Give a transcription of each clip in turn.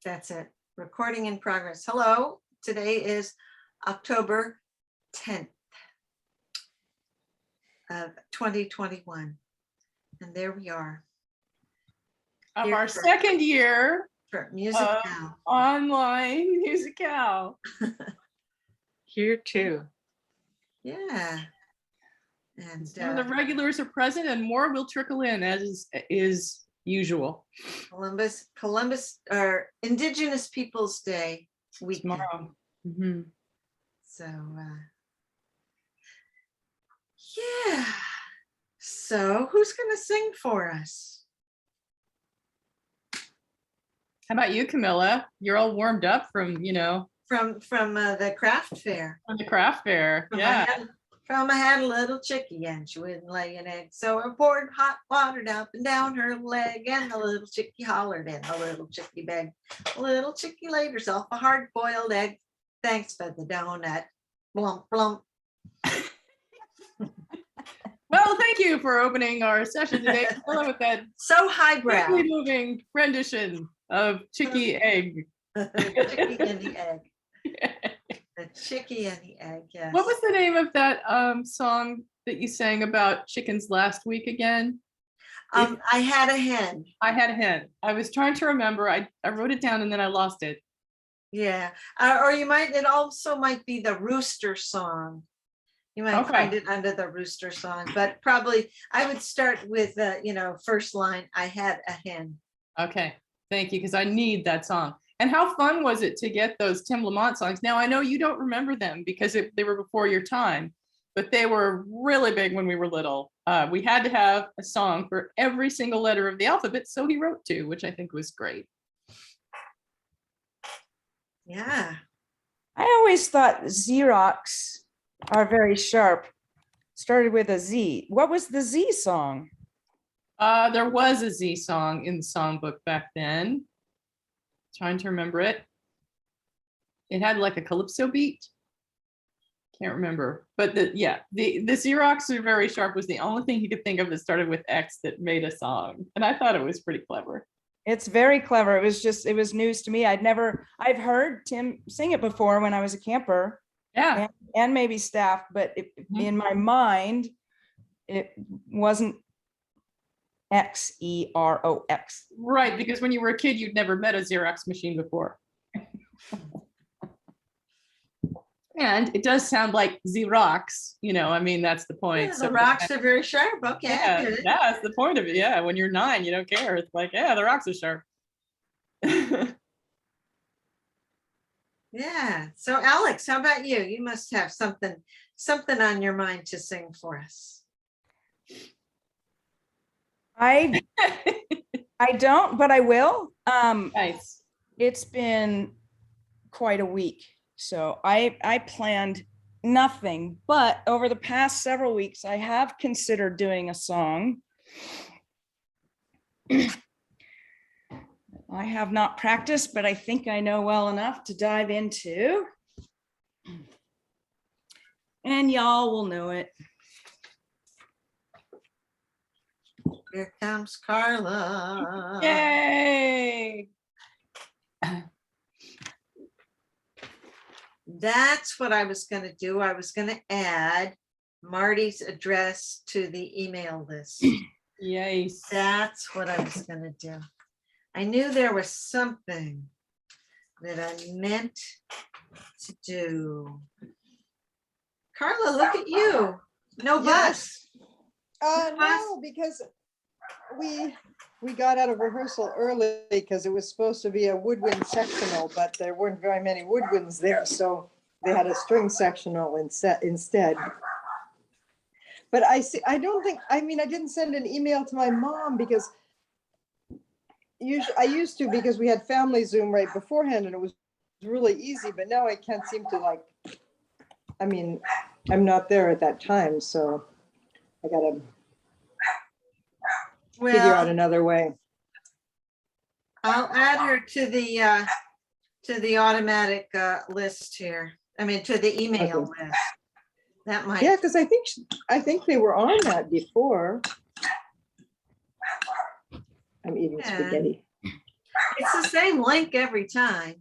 That's it. Recording in progress. Hello. Today is October 10th of 2021. And there we are. Of our second year for Musicale. Online Musicale. Here too. Yeah. And some of the regulars are present and more will trickle in as is usual. Columbus or Indigenous Peoples Day weekend. Tomorrow. Mm-hmm. So yeah. So who's gonna sing for us? How about you, Camilla? You're all warmed up from, from the craft fair. From the craft fair, yeah. I had a little chickie and she wouldn't lay an egg, so I poured hot water up and down her leg, and the little chickie hollered and the little chickie begged. The little chickie laid herself a hard-boiled egg. Thanks for the donut. Blump, blump. Well, thank you for opening our session today, Camilla, with that so highbrow, quickly moving rendition of Chickie Egg. Chickie and the egg. The chickie and the egg, yes. What was the name of that song that you sang about chickens last week again? I Had a Hen. I Had a Hen. I was trying to remember. I wrote it down and then I lost it. Yeah, or it also might be the Rooster Song. You might find it under the Rooster Song, but probably I would start with first line, I had a hen. Okay, thank you, because I need that song. And how fun was it to get those Tim Lamont songs? Now, I know you don't remember them because they were before your time, but they were really big when we were little. We had to have a song for every single letter of the alphabet, so he wrote two, which I think was great. Yeah. I always thought Xerox are very sharp. Started with a Z. What was the Z song? There was a Z song in the songbook back then. Trying to remember it. It had like a calypso beat. Can't remember, but the Xerox are very sharp was the only thing he could think of that started with X that made a song, and I thought it was pretty clever. It's very clever. It was news to me. I've heard Tim sing it before when I was a camper. Yeah, and maybe staff, but in my mind, it wasn't Xerox. Right, because when you were a kid, you'd never met a Xerox machine before. And it does sound like Xerox, I mean, that's the point. Yeah, the rocks are very sharp. Okay. Yeah, that's the point of it. Yeah, when you're 9, you don't care. It's like, yeah, the rocks are sharp. Yeah. So Alex, how about you? You must have something on your mind to sing for us. I don't, but I will. Nice. It's been quite a week, so I planned nothing, but over the past several weeks, I have considered doing a song. I have not practiced, but I think I know well enough to dive into. And y'all will know it. Here comes Carla. Yay! That's what I was going to do. I was going to add Marty's address to the email list. Yes. That's what I was going to do. I knew there was something that I meant to do. Carla, look at you. No bus. No, because we got out of rehearsal early because it was supposed to be a woodwind sectional, but there weren't very many woodwinds there, so they had a string sectional instead. But I didn't send an email to my mom because I used to, because we had family Zoom right beforehand and it was really easy, but now I can't seem to I'm not there at that time, so I gotta figure out another way. I'll add her to the automatic list here. I mean, to the email list. That might. Yeah, because I think they were on that before. I'm eating spaghetti. It's the same link every time,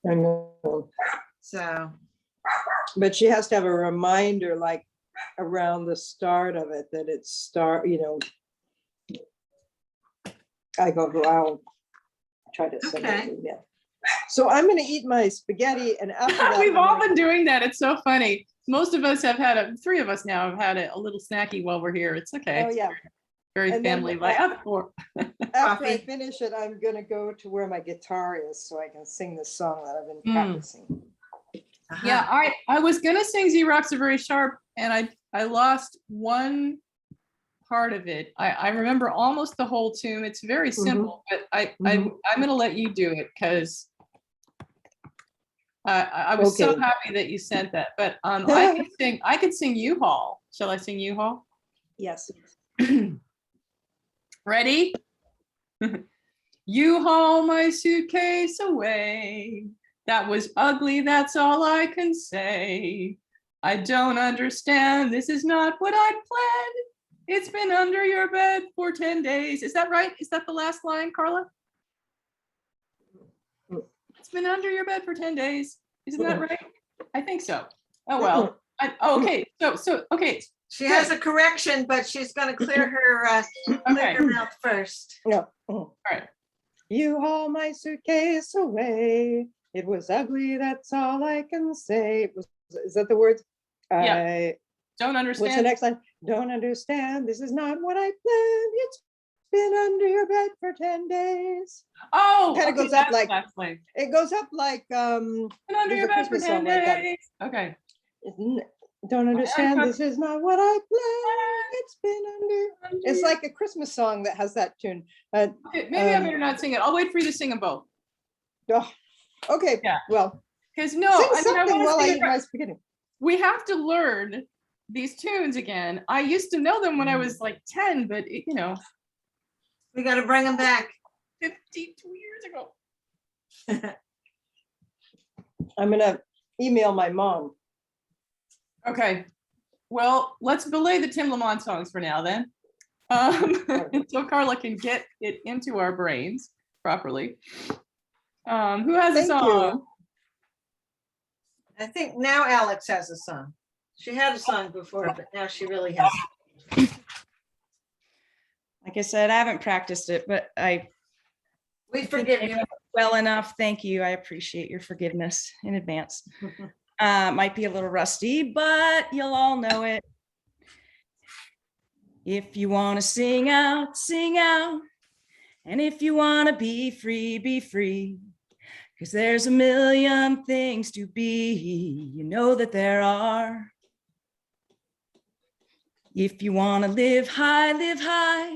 I know. so. But she has to have a reminder like around the start of it that it's start, I'll try to send Okay. it an email. So I'm gonna eat my spaghetti and after that. We've I'm all gonna- been doing that. It's so funny. Most of us have had three of us now have had a little snacky while we're here. It's okay. Oh, yeah. Very And then, family like After I Coffee. finish it, I'm gonna go to where my guitar is so I can sing the song that I've been Mm. practicing. Uh-huh. Yeah, I was gonna sing Z Rocks Are Very Sharp and I lost one part of it. I remember almost the whole tune. It's very simple, but I'm gonna let you do it because I was so Okay. happy that you sent that. But I could sing U-Haul. Shall I sing U-Haul? Yes. Ready? You haul my suitcase away. That was ugly, that's all I can say. I don't understand, this is not what I planned. It's been under your bed for 10 days. Is that right? Is that the last line, Carla? It's been under your bed for 10 days. Isn't that right? I think so. Oh, well. Okay, okay. She has a correction, but she's gonna clear her Okay. mouth first. No. All right. You haul my suitcase away. It was ugly, that's all I can say. Is that the words? Yeah. Don't What's the understand. next line? Don't understand, this is not what I planned. It's been under your bed for 10 days. Oh, Kinda okay, goes up that's like- the last line. It goes up like, Been under there's your a bed for Christmas 10 song like that. days. Okay. Don't understand, this is not what I planned. It's been under. It's like a Christmas song that has that tune. Okay, maybe I um, better not sing it. I'll wait for you to sing them both. Oh, okay, Yeah. well, Because no, sing I mean, I something wanna while I sing eat it right. my spaghetti. We have to learn these tunes again. I used to know them when I was like 10, but We gotta bring them back. 52 years ago. I'm gonna email my mom. Okay. Well, let's belay the Tim Lamont songs for now then. Until Carla can get it into our brains properly. Who has a Thank song? you. I think now Alex has a song. She had a song before, but now she really has. Like I said, I haven't practiced it, but We forgive you. well enough. Thank you. I appreciate your forgiveness in advance. Might be a little rusty, but you'll all know it. If you want to sing out, sing out. And if you want to be free, be free. Because there's a million things to be. You know that there are. If you want to live high, live high.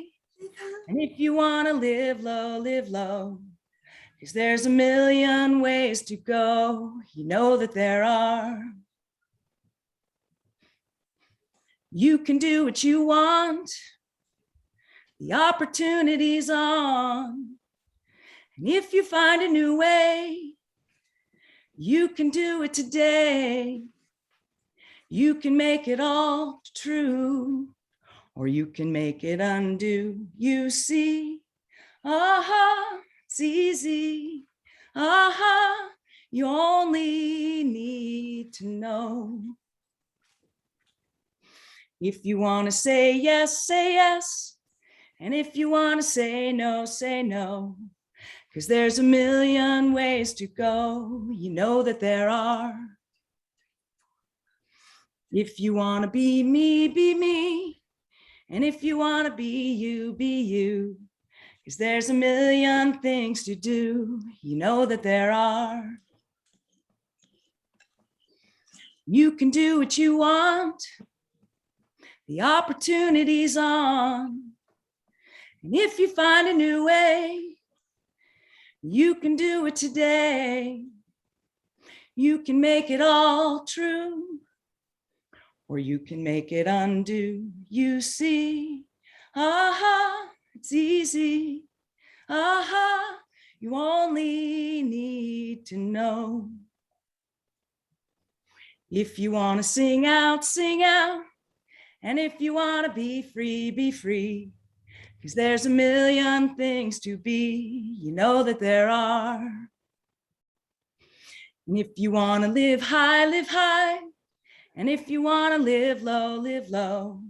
And if you want to live low, live low. Because there's a million ways to go. You know that there are. You can do what you want. The opportunity's on. And if you find a new way, you can do it today. You can make it all true, or you can make it undo. You see, aha, it's easy. Aha, you only need to know. If you want to say yes, say yes. And if you want to say no, say no. Because there's a million ways to go. You know that there are. If you want to be me, be me. And if you want to be you, be you. Because there's a million things to do. You know that there are. You can do what you want. The opportunity's on. And if you find a new way, you can do it today. You can make it all true, or you can make it undo. You see, aha, it's easy. Aha, you only need to know. If you want to sing out, sing out. And if you want to be free, be free. 'cause there's a million things to be, you know that there are. And if you want to live high, and if you want to live low,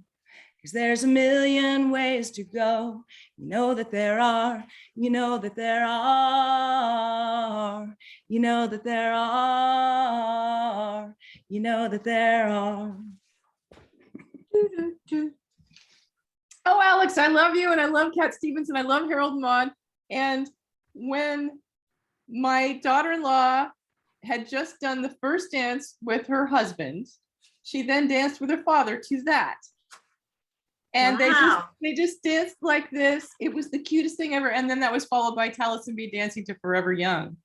'cause there's a million ways to go, you know that there are, you know that there are, you know that there are, you know that there are. Oh, Alex, I love you, and I love Cat Stevens, and I love Harold and Maude. And when my daughter-in-law had just done the first dance with her husband, she then danced with her father to that. And Wow. they just danced like this. It was the cutest thing ever. And then that was followed by Taliesin B dancing to Forever Young.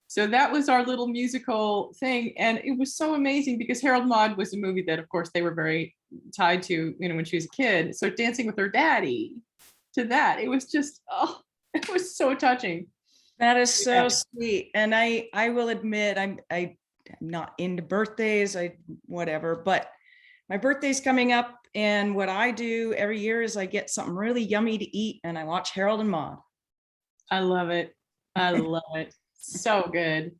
So that was our little musical thing. And it was so amazing because Harold and Maude was a movie that, of course, they were very tied to, you know, when she was a kid. So dancing with her daddy to that, it was just, oh, it was so touching. That is so Yeah. sweet. And I will admit, I'm not into birthdays, whatever, but my birthday's coming up, and what I do every year is I get something really yummy to eat and I watch Harold and Maude. I love it. I love it. So good.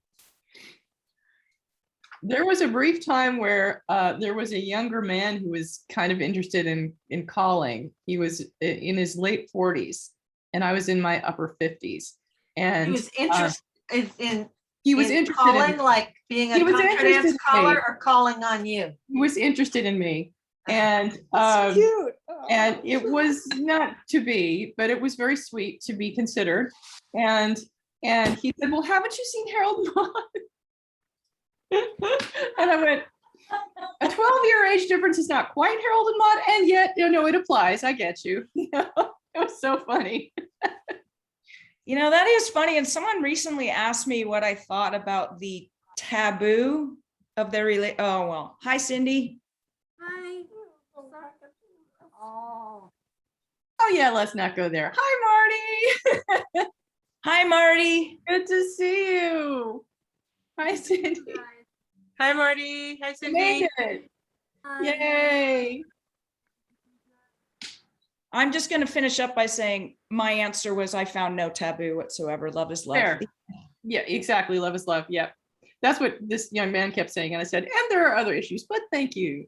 There was a brief time where there was a younger man who was kind of interested in calling. He was in his late 40s, and I was in my upper 50s. And He was interested in he was in interested calling, in, like being a He was country interested dance in caller me. or calling on you. he was interested in me. And Cute. and it was not to be, but it was very sweet to be considered. And he said, well, haven't you seen Harold and Maude? And I went, a 12-year age difference is not quite Harold and Maude, and yet, you know, it applies. I get you. It was so funny. You know, that is funny. And someone recently asked me what I thought about the taboo of their oh, well, hi, Cindy. Hi. Oh. Oh yeah, let's not go there. Hi, Marty. Hi, Marty. Good to see you. Hi, Cindy. Hi, Marty. Hi, You Cindy. made it. Yay. I'm just going to finish up by saying my answer was I found no taboo whatsoever. Love is love. Fair. Yeah, exactly. Love is love. Yep. That's what this young man kept saying. And I said, and there are other issues, but thank you.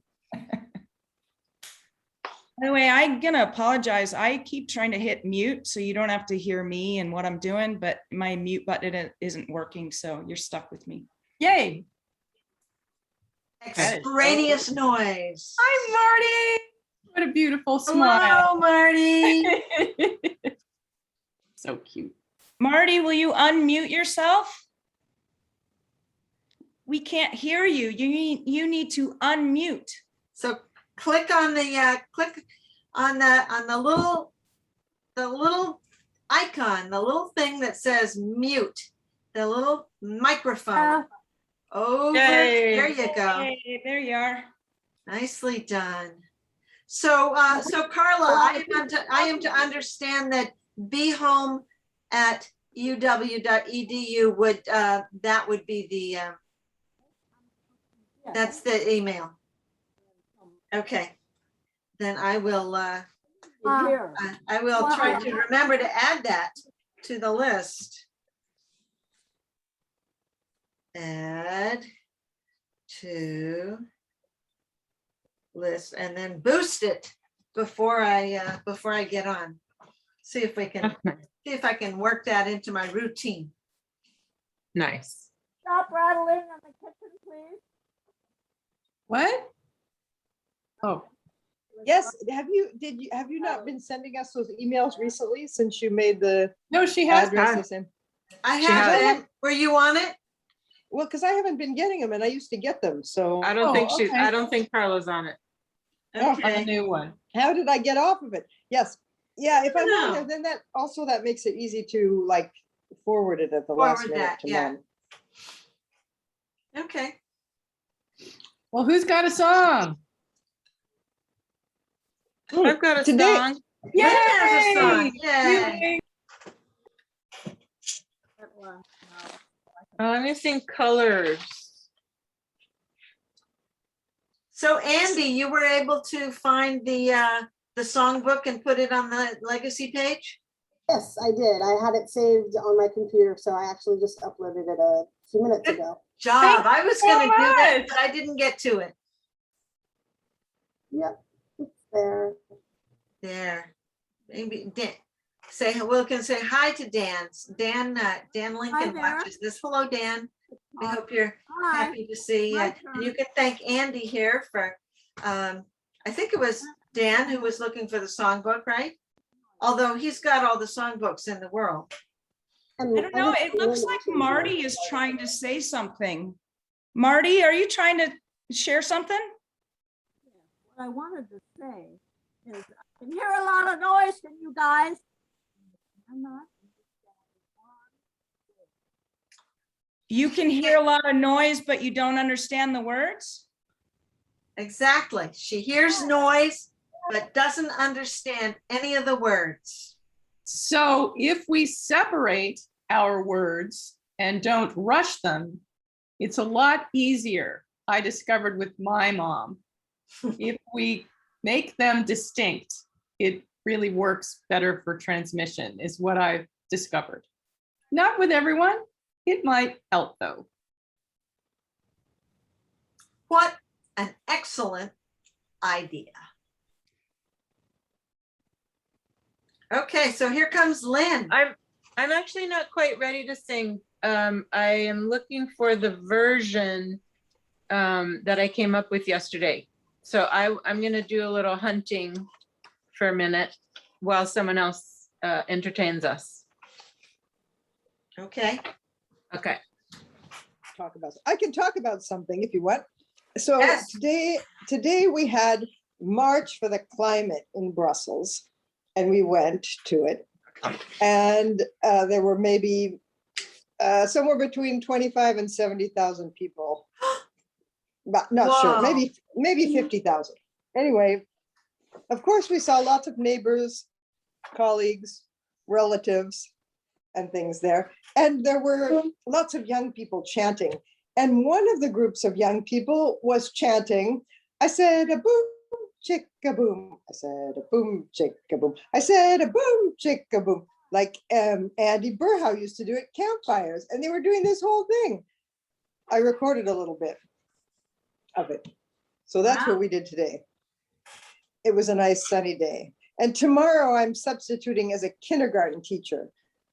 Anyway, I'm going to apologize. I keep trying to hit mute so you don't have to hear me and what I'm doing, but my mute button isn't working. So you're stuck with me. Yay. Extraneous noise. Hi, Marty. What a beautiful smile. Hello, Marty. So cute. Marty, will you unmute yourself? We can't hear you. You need to unmute. So click on the little icon, the little thing that says mute, the little microphone. Over Yay. there you go. Hey, there you are. Nicely done. So Carla, I am to understand that behome@uw.edu would that would be the that's the email. Okay, then I will I will try to remember to add that to the list. Add to list and then boost it before I get on. See if I can work that into my routine. Nice. Stop rattling on the kitchen, please. What? Oh, Yes, have you not been sending us those emails recently since you made the no, she has. address the same? I She have has it. Were you on it? Well, because I haven't been getting them and I used to get them, so I don't think she's, okay. I don't think Carla's on it. Oh. On a new one. how did I get off of it? Yes, yeah, if I'm on No. there, then that makes it easy to like forward it at the last Forward minute that, to yeah. Mom. Okay. Well, who's got a song? I've got a Today- song. Linda has a song. Yay! Yay. I'm missing colors. So Andy, you were able to find the the songbook and put it on the legacy page? Yes, I did. I had it saved on my computer, so I actually just uploaded it a few minutes ago. Job. I was so gonna do that, much. but I didn't get to it. Yep, it's there. There. Maybe Dan, we can say hi to Dan. Dan Lincoln there. watches this. Hello, Dan. We hope you're Hi. happy to see you. My And you can thank Andy here for, I think it was Dan who was looking for the songbook, right? Although he's got all the songbooks in the world. And I don't know. It looks like Marty is trying to say something. Marty, are you trying to share something? What I wanted to say is I can hear a lot of noise from you guys. I'm not. You can hear a lot of noise, but you don't understand the words? Exactly. She hears noise, but doesn't understand any of the words. So if we separate our words and don't rush them, it's a lot easier, I discovered with my mom. If we make them distinct, it really works better for transmission, is what I've discovered. Not with everyone. It might help though. What an excellent idea. Okay, so here comes Lynn. I'm actually not quite ready to sing. I am looking for the version that I came up with yesterday. So I'm gonna do a little hunting for a minute while someone else entertains us. Okay. Okay. Talk about, I can talk about something if you want. So Yes. today we had March for the Climate in Brussels, and we went to it. And there were maybe somewhere between 25 and 70,000 people. But not sure, Whoa. maybe 50,000. Anyway, of course, we saw lots of neighbors, colleagues, relatives, and things there. And there were lots of young people chanting. And one of the groups of young people was chanting, I said, a boom, chicka boom. I said, a boom, chicka boom. I said, a boom, chicka boom. Like Andy Burhow used to do at campfires. And they were doing this whole thing. I recorded a little bit of it. So that's Wow. what we did today. It was a nice sunny day. And tomorrow I'm substituting as a kindergarten teacher.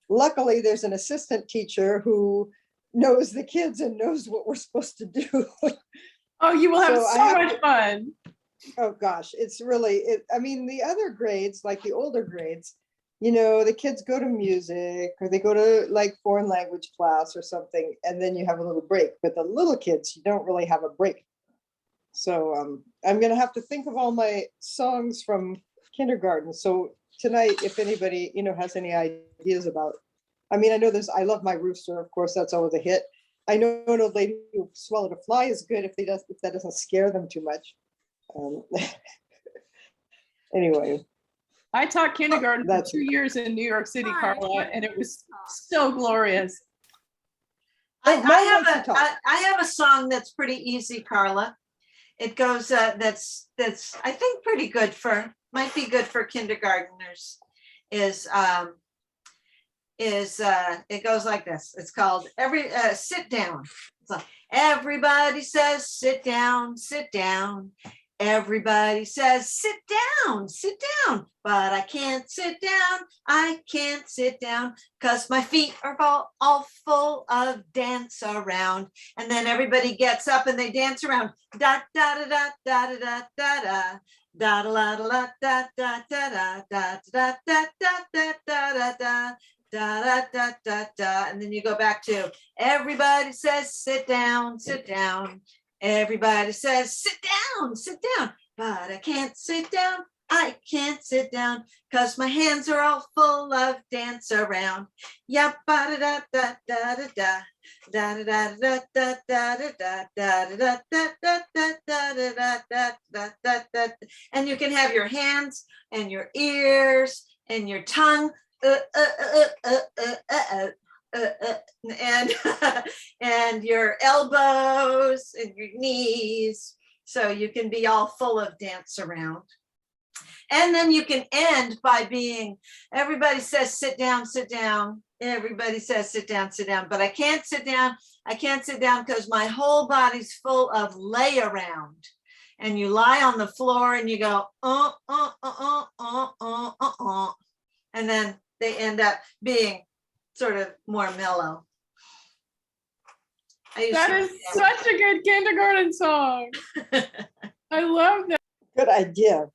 Luckily, there's an assistant teacher who knows the kids and knows what we're supposed to do. Oh, you will have So I so have much fun. Oh gosh, it's really, I mean, the other grades, like the older grades, you know, the kids go to music or they go to like foreign language class or something, and then you have a little break. But the little kids, you don't really have a break. So I'm gonna have to think of all my songs from kindergarten. So tonight, if anybody, you know, has any ideas about, I mean, I know there's I Love My Rooster, of course, that's always a hit. I know an old lady who swallowed a fly is good if that doesn't scare them too much. Anyway, I taught kindergarten for That's- 2 years in New York City, Hi. Carla, and it was so glorious. I Mom wants have to talk. I have a song that's pretty easy, Carla. It goes, that's I think pretty good for, might be good for kindergartners. It goes like this. It's called Sit Down. It's like, everybody says sit down, sit down. Everybody says sit down, but I can't sit down. I can't sit down because my feet are all full of dance around. And then everybody gets up and they dance around. Da da da da da da da da. Da da la da da da da da da da da da da da da. Da da da da da, and then you go back to everybody says sit down, sit down. Everybody says sit down, but I can't sit down. I can't sit down because my hands are all full of dance around. Yeah, ba da da da da da da da da da da da da da da da da da da da. And you can have your hands and your ears and your tongue. And your elbows and your knees, so you can be all full of dance around. And then you can end by being, everybody says, sit down, sit down. Everybody says, sit down, sit down. But I can't sit down. I can't sit down because my whole body's full of lay around. And you lie on the floor and you go, and then they end up being sort of more mellow. That is such a good kindergarten song. I love that. Good idea.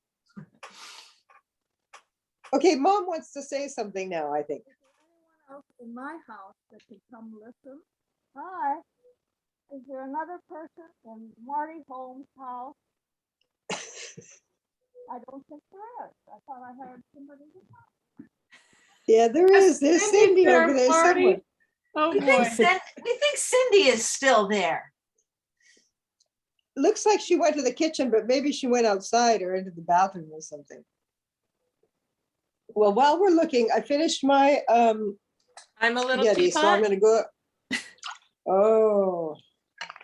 Okay, Mom wants to say something now, I think. Anyone else in my house that could come listen? Hi. Is there another person in Marty Holmes' house? I don't think there is. I thought I heard somebody. Yeah, there is. There's Cindy there, over there Marty. somewhere. Oh We boy. think Cindy is still there. Looks like she went to the kitchen, but maybe she went outside or into the bathroom or something. Well, while we're looking, I finished my I'm a little spaghetti, so I'm teapot. gonna go. Oh.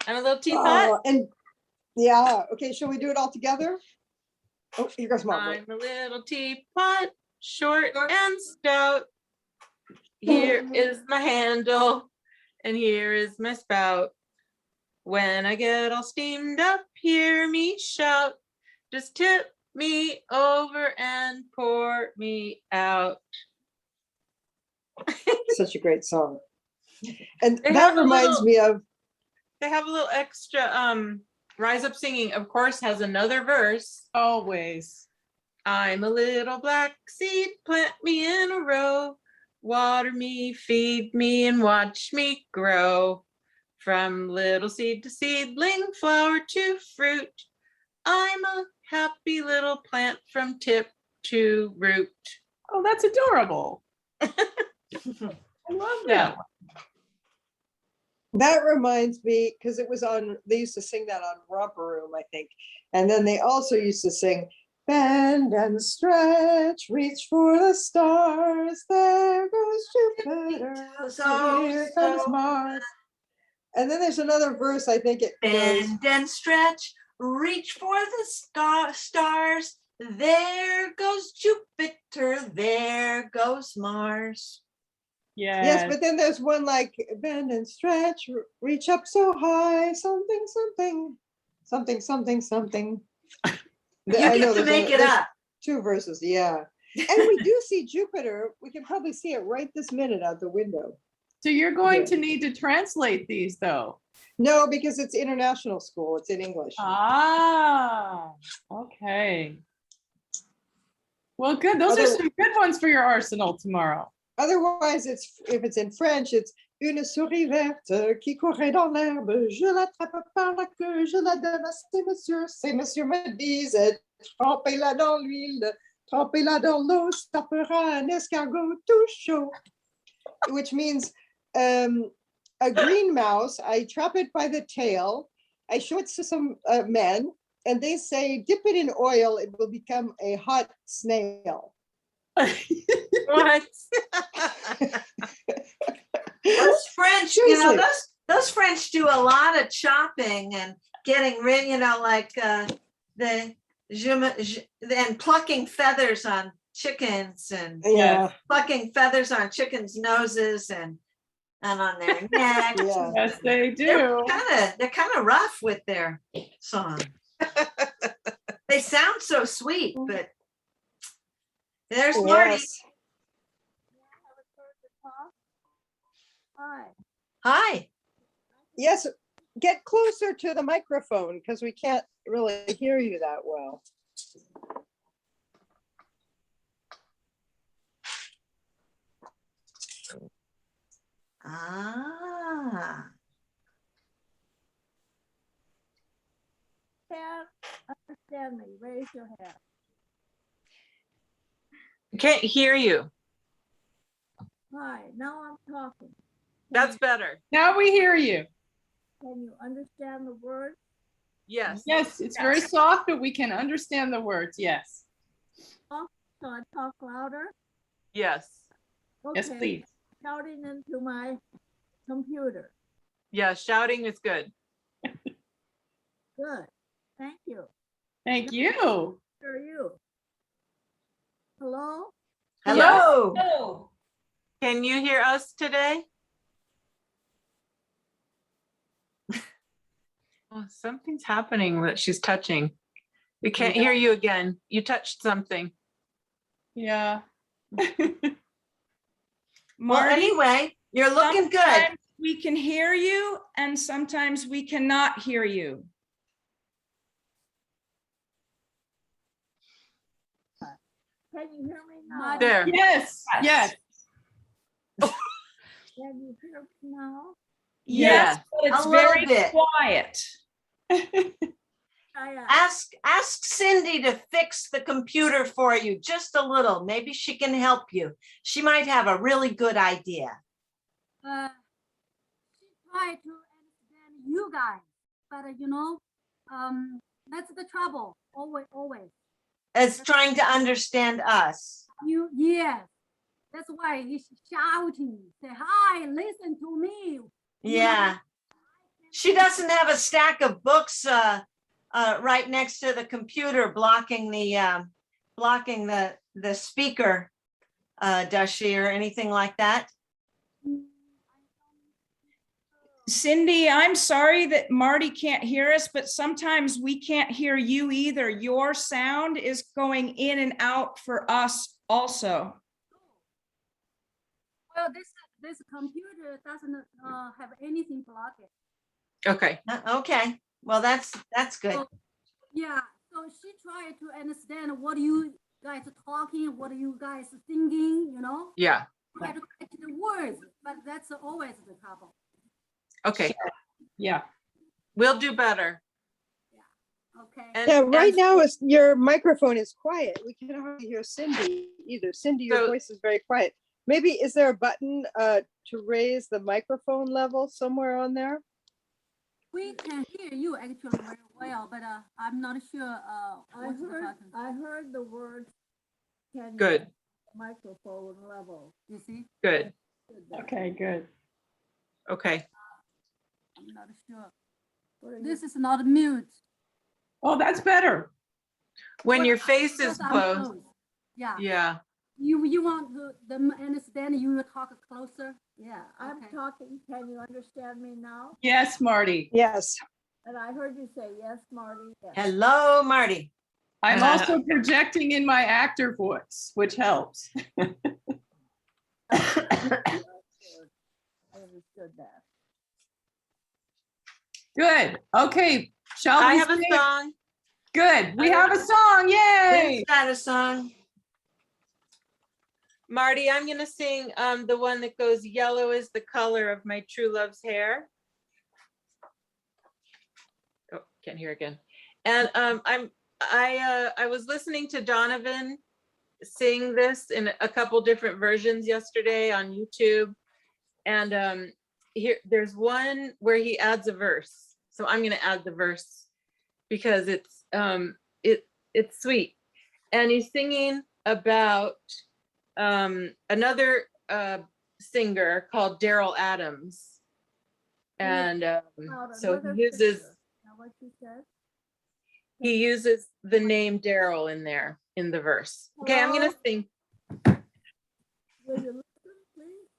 I'm a little teapot. Oh, and yeah, okay, shall we do it all together? Oh, here goes Mom. I'm a little teapot, short and stout. Here is my handle, and here is my spout. When I get all steamed up, hear me shout. Just tip me over and pour me out. Such a great song. And They that have a reminds little- me of, They have a little extra, Rise Up Singing, of course, has another verse. Always. I'm a little black seed, plant me in a row. Water me, feed me, and watch me grow. From little seed to seedling, flower to fruit. I'm a happy little plant from tip to root. Oh, that's adorable. I love that. that reminds me, because it was on, they used to sing that on Romper Room, I think. And then they also used to sing, bend and stretch, reach for the stars, there goes Jupiter, here comes Mars. And then there's another verse, I think it goes, Bend and stretch, reach for the stars. There goes Jupiter, there goes Mars. yes, Yeah. but then there's one like, bend and stretch, reach up so high, something, something, something, something, something. You get to make it up. 2 verses, yeah. And we do see Jupiter. We can probably see it right this minute out the window. So you're going Yeah. to need to translate these though. No, because it's international school. It's in English. Ah, okay. Well, good. Those are Other- some good ones for your arsenal tomorrow. Otherwise, it's if it's in French, it's une souris verte qui courait dans l'herbe. Je l'attrape par la queue, je la donne à ces messieurs. Ces messieurs me disent, trempez-la dans l'huile, trempez-la dans l'eau, ça fera un escargot tout chaud. Which means a green mouse, I trap it by the tail, I show it to some men, and they say, dip it in oil, it will become a hot snail. What? Those French, you know, Seriously. those French do a lot of chopping and getting rid, you know, like and plucking feathers on chickens and Yeah, plucking feathers on chickens' noses and on their necks. yeah. Yes, they They're do. kind of rough with their song. They sound so sweet, but there's Marty. Yes. Hi. Hi. Yes, get closer to the microphone because we can't really hear you that well. Ah. Can't understand me. Raise your hand. Can't hear you. Hi. Now I'm talking. That's better. Now we hear you. Can you understand the words? Yes. Yes, it's very soft, but we can understand the words. Yes. So I talk louder? Yes. Yes, Okay. please. Shouting into my computer. Yeah, shouting is good. Good. Thank you. Thank you. Who are you? Hello? Hello. Oh, Can you hear us today? Oh, something's happening that she's touching. We can't hear you again. You touched something. Yeah. Well, Marty, anyway, you're looking good. sometimes we can hear you and sometimes we cannot hear you. Can you hear me now? There. Yes, yes. Can you hear me now? Yes, Yeah. but it's A little very bit. quiet. Ask Cindy to fix the computer for you just a little. Maybe she can help you. She might have a really good idea. She tried to understand you guys, but that's the trouble. Always. It's trying to understand us. Yes. That's why he's shouting. Say hi, listen to me. Yeah. She doesn't have a stack of books right next to the computer blocking the speaker, does she, or anything like that? Cindy, I'm sorry that Marty can't hear us, but sometimes we can't hear you either. Your sound is going in and out for us also. Well, this computer doesn't have anything blocked it. Okay. Okay. Well, that's good. So, yeah. So she tried to understand what you guys are talking, what you guys are thinking. Yeah. Try to catch the words, but that's always the trouble. Okay. Yeah. We'll do better. Okay. And- Yeah, right and- now your microphone is quiet. We can hardly hear Cindy either. Cindy, your So- voice is very quiet. Maybe is there a button to raise the microphone level somewhere on there? We can hear you actually very well, but I'm not sure. What's the button. I heard the words. Can you Good. microphone level. You see, Good. Okay, good. Okay. I'm not sure. What are This is not mute. Oh, that's better. When Well, your face is because I'm closed. close. Yeah. Yeah. You want them understand you will talk closer? Yeah, I'm Okay. talking. Can you understand me now? Yes, Marty. Yes. And I heard you say, yes, Marty. Yes. Hello, Marty. I'm also projecting in my actor voice, which helps. I understood that. Good. Okay. Shall I we have a sing? song. Good. We have a song. Yay. Who's got a song? Marty, I'm going to sing the one that goes, yellow is the color of my true love's hair. Oh, can't hear again. And I was listening to Donovan sing this in a couple different versions yesterday on YouTube. And there's one where he adds a verse. So I'm going to add the verse because it's sweet. And he's singing about another singer called Daryl Adams. And so he uses the name Daryl in there in the verse. Okay, I'm gonna sing. Will you listen, please?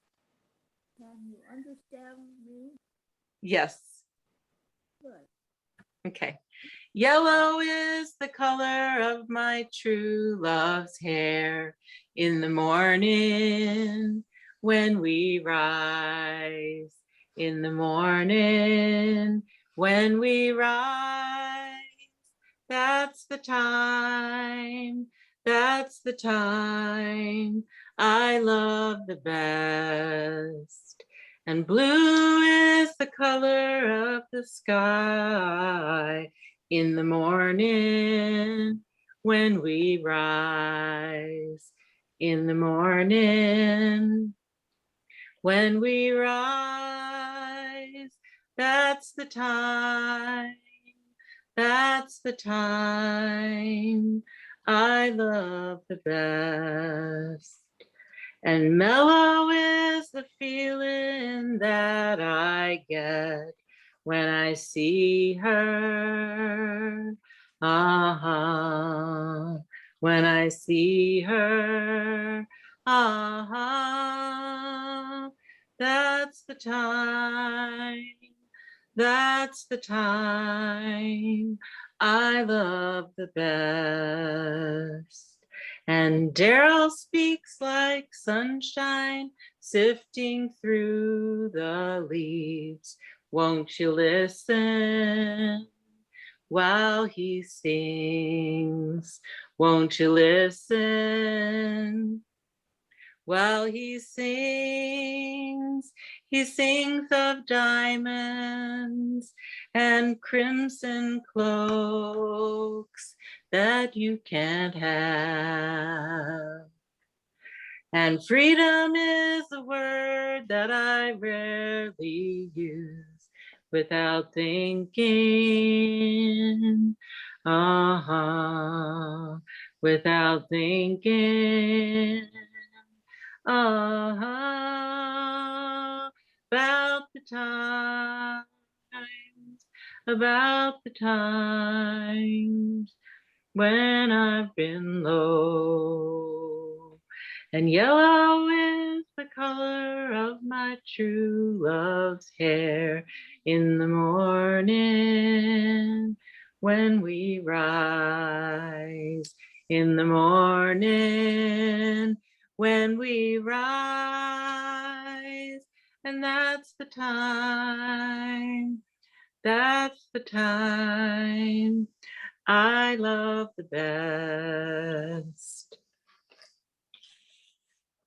Can you understand me? Yes. Good. Okay. Yellow is the color of my true love's hair. In the morning when we rise. In the morning when we rise. That's the time. That's the time I love the best. And blue is the color of the sky. In the morning when we rise. In the morning when we rise. That's the time. That's the time I love the best. And mellow is the feeling that I get when I see her. when I see her. Ah, that's the time. That's the time I love the best. And Daryl speaks like sunshine sifting through the leaves. Won't you listen while he sings? Won't you listen while he sings? He sings of diamonds and crimson cloaks that you can't have. And freedom is a word that I rarely use without thinking. Without thinking. About the times when I've been low. And yellow is the color of my true love's hair in the morning when we rise. In the morning when we rise. And that's the time I love the best.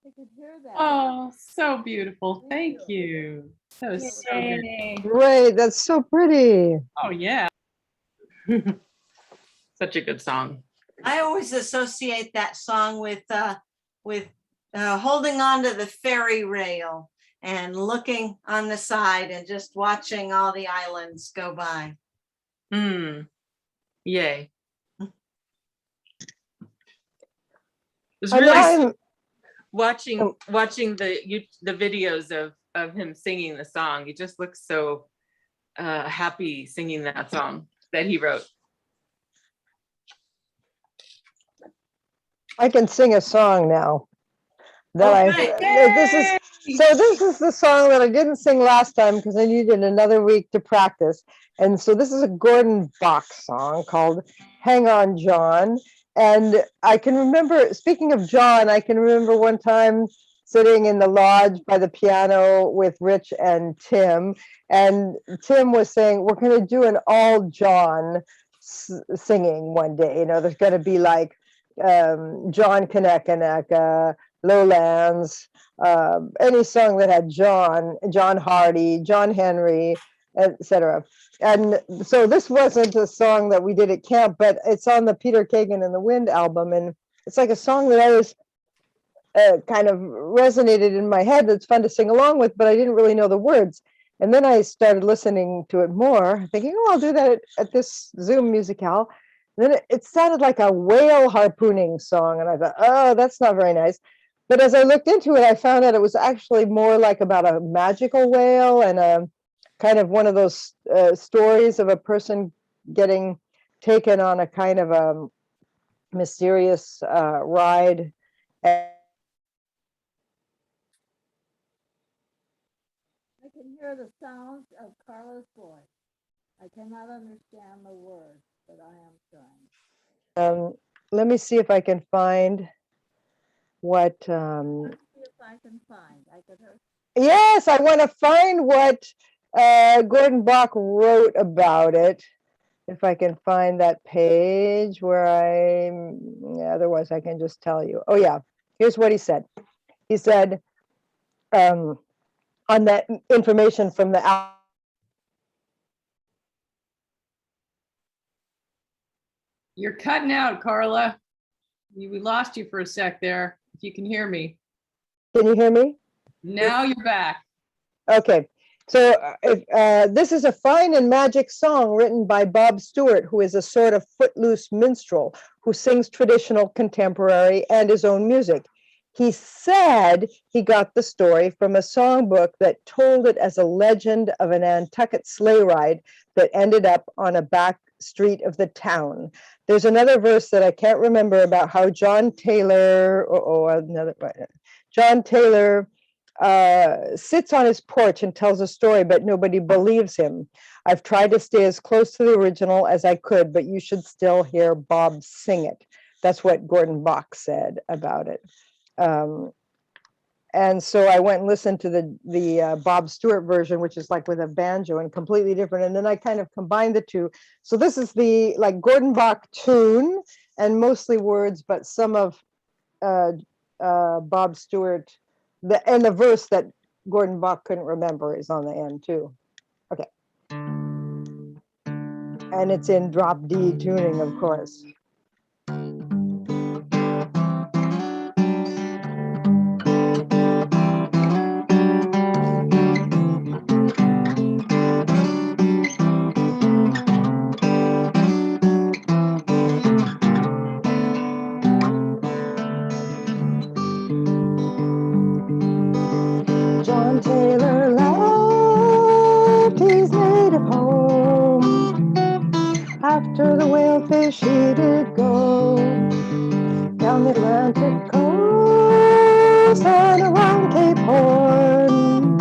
I could hear that. Oh, so beautiful. Thank you. That was so good. Yay. Great, that's so pretty. Oh, yeah. Such a good song. I always associate that song with holding on to the ferry rail and looking on the side and just watching all the islands go by. Yay. It's I know really I'm- watching the videos of him singing the song. He just looks so happy singing that song that he wrote. I can sing a song now. That this is the song that I didn't sing last time because I needed another week to practice. And so this is a Gordon Bach song called Hang On, John. And I can remember, speaking of John, I can remember one time sitting in the lodge by the piano with Rich and Tim. And Tim was saying, we're going to do an all John singing one day. You know, there's going to be like John Kaneka, Lowlands, any song that had John Hardy, John Henry, etc. And so this wasn't a song that we did at camp, but it's on the Peter Kagan and the Wind album. And it's like a song that I was kind of resonated in my head. That's fun to sing along with, but I didn't really know the words. And then I started listening to it more, thinking, oh, I'll do that at this Zoom Musicale. And then it sounded like a whale harpooning song. And I thought, oh, that's not very nice. But as I looked into it, I found out it was actually more like about a magical whale and a kind of one of those stories of a person getting taken on a kind of a mysterious ride. I can hear the sounds of Carla's voice. I cannot understand the words, but I am trying. Let me see if I can find what. Let's see if I can find. I could hear. Yes, I want to find what Gordon Bach wrote about it. If I can find that page where otherwise I can just tell you. Oh yeah, here's what he said. He said, on that information from the You're cutting out, Carla. We lost you for a sec there. If you can hear me. Can you hear me? Now you're back. Okay. So this is a fine and magic song written by Bob Stewart, who is a sort of footloose minstrel who sings traditional, contemporary, and his own music. He said he got the story from a songbook that told it as a legend of a Nantucket sleigh ride that ended up on a back street of the town. There's another verse that I can't remember about how John Taylor, John Taylor sits on his porch and tells a story, but nobody believes him. I've tried to stay as close to the original as I could, but you should still hear Bob sing it. That's what Gordon Bach said about it. And so I went and listened to the Bob Stewart version, which is like with a banjo and completely different. And then I kind of combined the two. So this is the like Gordon Bach tune and mostly words, but some of Bob Stewart, the verse that Gordon Bach couldn't remember is on the end too. Okay. And it's in drop D tuning, of course. John Taylor left his native home. After the whalefish he did go down the Atlantic coast and around Cape Horn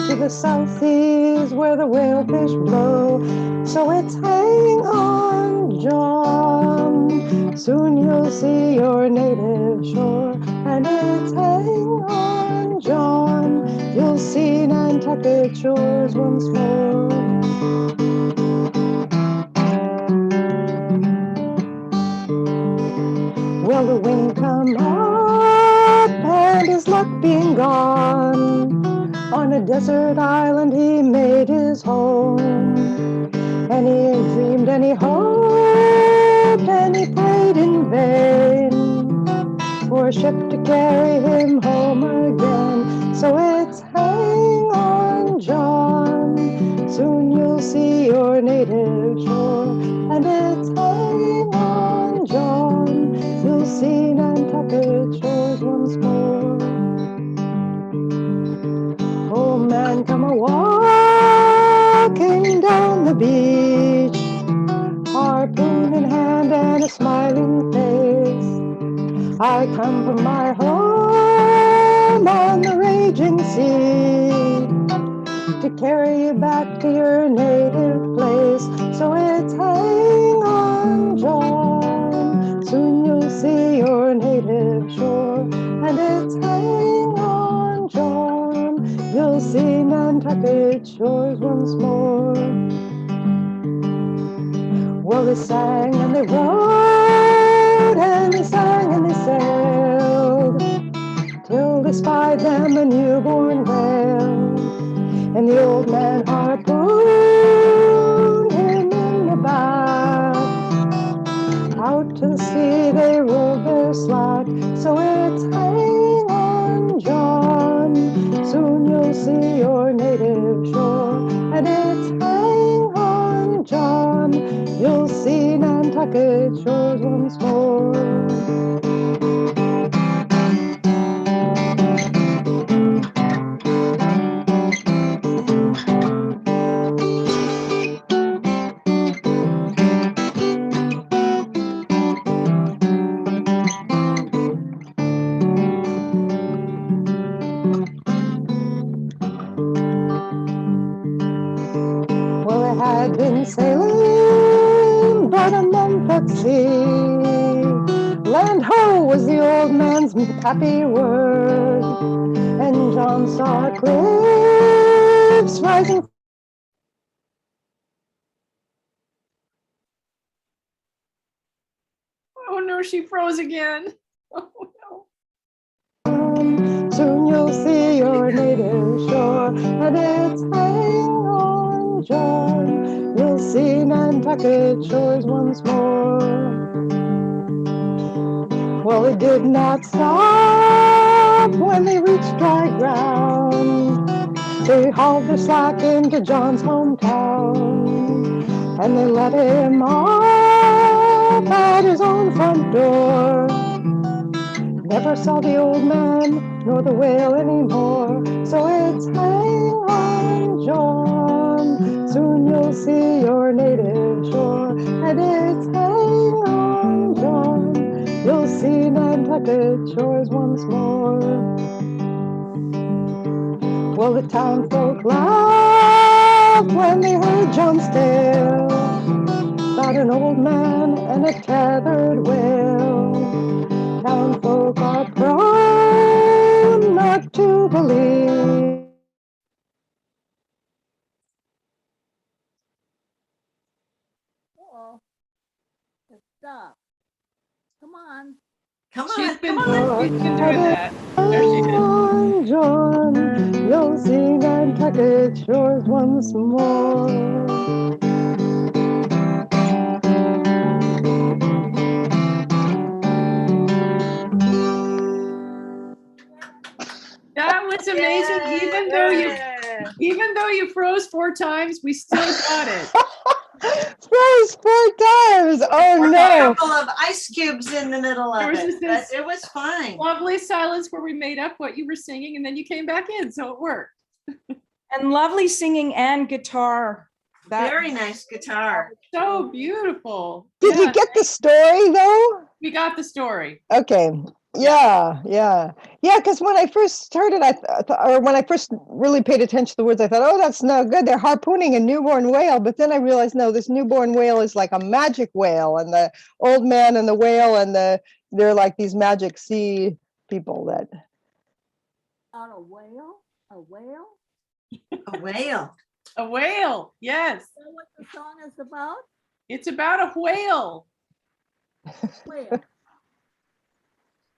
to the South Seas where the whalefish blow. So it's hang on, John, soon you'll see your native shore. And it's hang on, John, you'll see Nantucket shores once more. Well, the wind come up and his luck being gone, on a desert island he made his home. And he dreamed and he hoped and he prayed in vain for a ship to carry him home again. So it's hang on, John, soon you'll see your native shore. And it's hang on, John, you'll see Nantucket shores once more. Oh man, come a-walking down the beach, harpoon in hand and a smiling face. I come from my home on the raging sea to carry you back to your native place. So it's hang on, John, soon you'll see your native shore. And it's hang on, John, you'll see Nantucket shores once more. Well, they sang and they rode and they sang and they sailed till they spied them a newborn whale. And the old man harpooned him in the back. Out to the sea they rolled their slack. So it's hang on, John, soon you'll see your native shore. And it's hang on, John, you'll see Nantucket shores once more. Had been sailing but a month at sea. Land ho was the old man's happy word, and John saw cliffs rising. Oh no, she froze again. Oh no. Soon you'll see your native shore, and it's hang on, John, you'll see Nantucket shores once more. Well, it did not stop when they reached dry ground. They hauled their slack into John's hometown, and they let him off at his own front door. Never saw the old man nor the whale anymore. So it's hang on, John, soon you'll see your native shore. And said it's hang on, John. You'll see Nantucket shores once more. Well, the town folk laughed when they heard John's tale about an old man and a tethered whale. Town folk are prone not to believe. Uh-oh. Stop. Come on. Come She's on, been, come on. she's been doing that. There she is. John, John, you'll see Nantucket shores once more. That was amazing. Even though you froze 4 times, we still got it. Froze 4 times. Oh A no. couple of ice cubes in the middle There of was it, just but this it was fine. lovely silence where we made up what you were singing and then you came back in, so it worked. And lovely singing and guitar. That Very nice guitar. So beautiful. Did you Yeah, get the story though? we got the story. Okay. Yeah. Because when I first started, or when I first really paid attention to the words, I thought, oh, that's no good. They're harpooning a newborn whale. But then I realized, no, this newborn whale is like a magic whale, and the old man and the whale and they're like these magic sea people that. On a whale? A whale? A whale. A whale. Yes. Is that what the song is about? It's about a whale. Whale.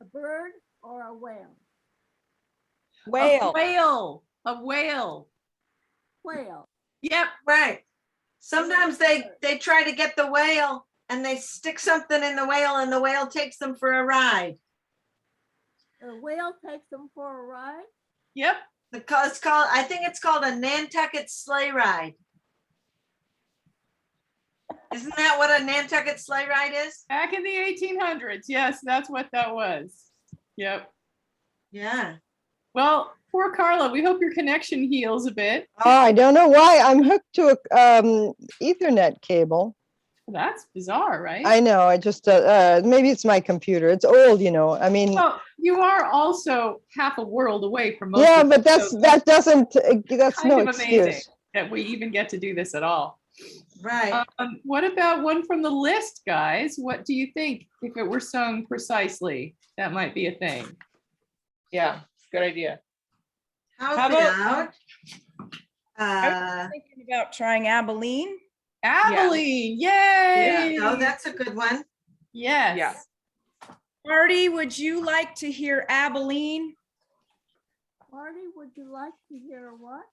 A bird or a whale? A whale. whale. A whale. Whale. Yep. Right. Sometimes they try to get the whale and they stick something in the whale and the whale takes them for a ride. The whale takes them for a ride? Yep. I think it's called a Nantucket sleigh ride. Isn't that what a Nantucket sleigh ride is? Back in the 1800s. Yes, that's what that was. Yep. Yeah. Well, poor Carla, we hope your connection heals a bit. Oh, I don't know why. I'm hooked to a Ethernet cable. That's bizarre, right? I know. I just maybe it's my computer. It's old, you know. I mean, Well, you are also half a world away from most yeah, of but us, so that's kind no of amazing excuse. that we even get to do this at all. Right. What about one from the list, guys? What do you think if it were sung precisely? That might be a thing. Yeah, good idea. How's How it about- out? I was thinking about trying Abilene. Abilene, yay! Oh, that's a good one. Yes. Yeah. Marty, would you like to hear Abilene? Marty, would you like to hear what?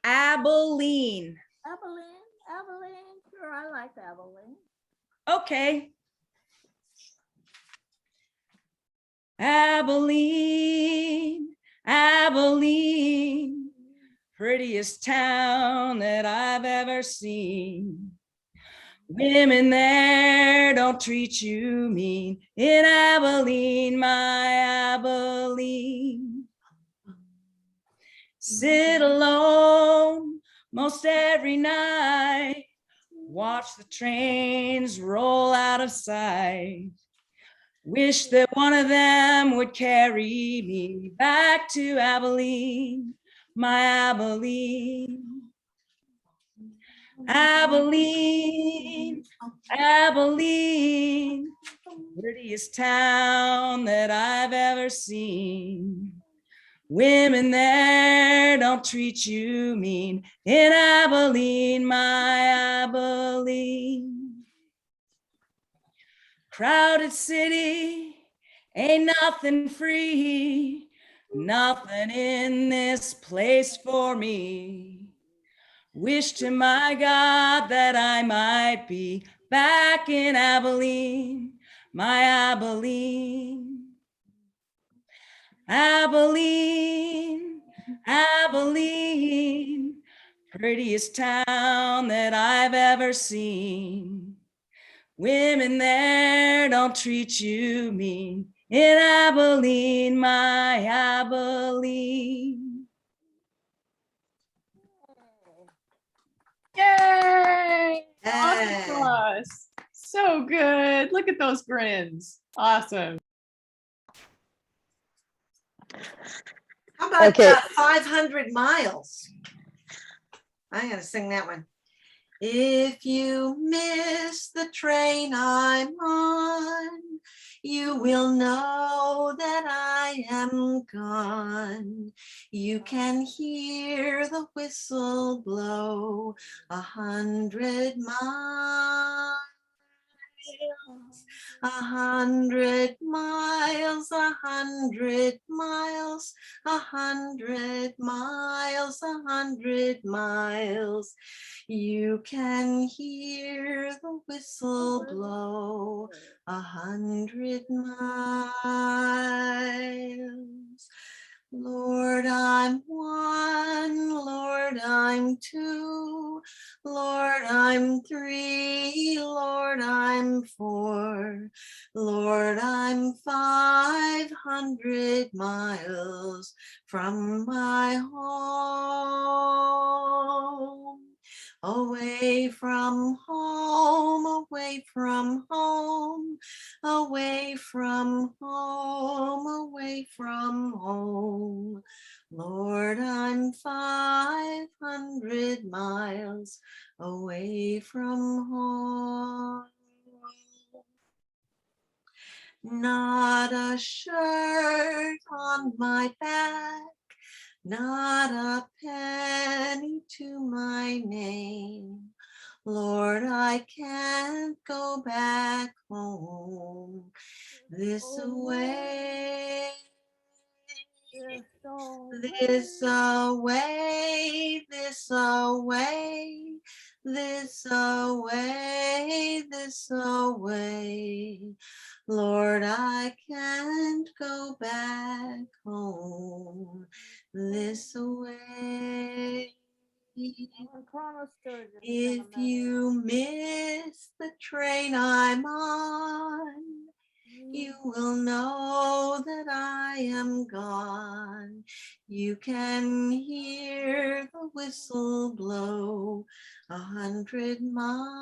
Abilene. Abilene? Abilene? Sure, I like Abilene. Okay. Abilene, Abilene, prettiest town that I've ever seen. Women there don't treat you mean. In Abilene, my Abilene. Sit alone most every night. Watch the trains roll out of sight. Wish that one of them would carry me back to Abilene, my Abilene. Abilene, Abilene, prettiest town that I've ever seen. Women there don't treat you mean. In Abilene, my Abilene. Crowded city, ain't nothing free, nothing in this place for me. Wish to my God that I might be back in Abilene, my Abilene. Abilene, Abilene, prettiest town that I've ever seen. Women there don't treat you mean. In Abilene, my Abilene. Yay! Yay. Awesome sauce. So good. Look at those grins. Awesome. How about Okay. 500 miles? I'm gonna sing that one. If you miss the train I'm on, you will know that I am gone. You can hear the whistle blow 100 miles. 100 miles, 100 miles, 100 miles, 100 miles. You can hear the whistle blow 100 miles. Lord, I'm one, Lord, I'm two, Lord, I'm three, Lord, I'm four, Lord, I'm 500 miles from my home. Away from home, away from home, away from home, away from home. Lord, I'm 500 miles away from home. Not a shirt on my back, not a penny to my name. Lord, I can't go back home this way. This away, this away, this away, this away. Lord, I can't go back home this way. If you miss the train I'm on, you will know that I am gone. You can hear the whistle blow 100 miles.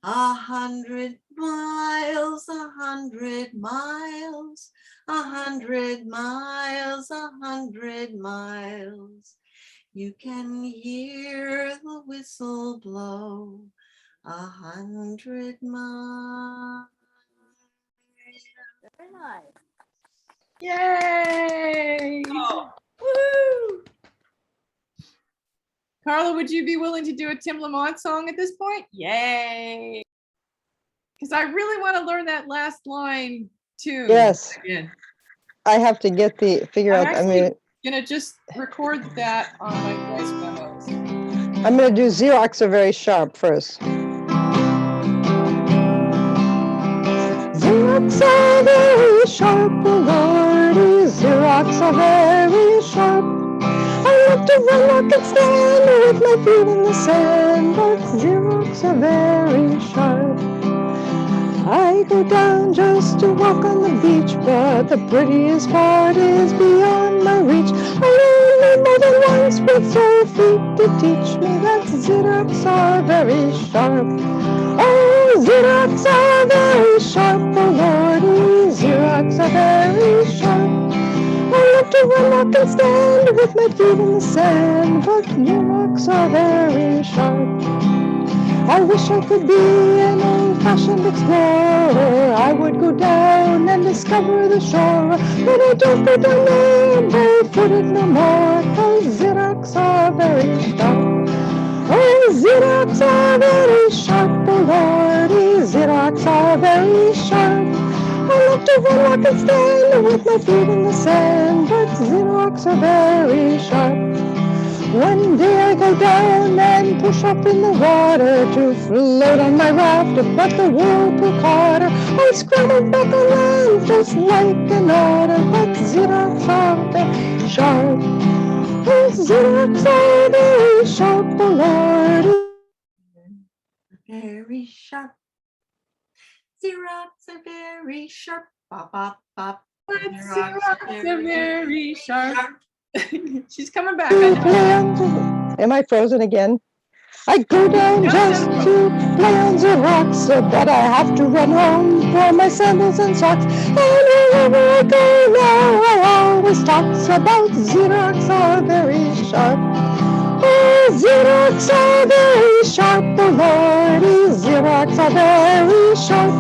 100 miles, 100 miles, 100 miles, 100 miles. You can hear the whistle blow 100 miles. Very nice. Yay! Woo! Carla, would you be willing to do a Tim Lamont song at this point? Yay! Because I really want to learn that last line too. Yes. Again. I have to figure I'm out, actually gonna just record that on my voice memos. I'm gonna do Xerox are very sharp first. Xerox are very sharp, oh lordy, Xerox are very sharp. I love to run, walk, and stand with my feet in the sand, but Xerox are very sharp. I go down just to walk on the beach, but the prettiest part is beyond my reach. I learned more than once with sore feet to teach me that Xerox are very sharp. Oh, Xerox are very sharp, oh lordy, Xerox are very sharp. I love to run, walk, and stand with my feet in the sand, but Xerox are very sharp. I wish I could be an old-fashioned explorer. I would go down and discover the shore, but I don't go down there barefooted no more, 'cause Xerox are very sharp. Oh, Xerox are very sharp, oh lordy, Xerox are very sharp. I love to run, walk, and stand with my feet in the sand, but Xerox are very sharp. One day I go down and push up in the water to float on my raft, but the whirlpool caught her. I scrambled back on land just like an otter, but Xerox are very sharp. Oh, Xerox are very sharp, oh lordy. Very sharp. Xerox are very sharp. Bop, bop, bop. Xerox are very sharp. She's coming back. Am I frozen again? I go down just to play on the rocks, but I have to run home for my sandals and socks. And wherever I go now, I always talks about Xerox are very sharp. Oh, Xerox are very sharp, oh lordy, Xerox are very sharp.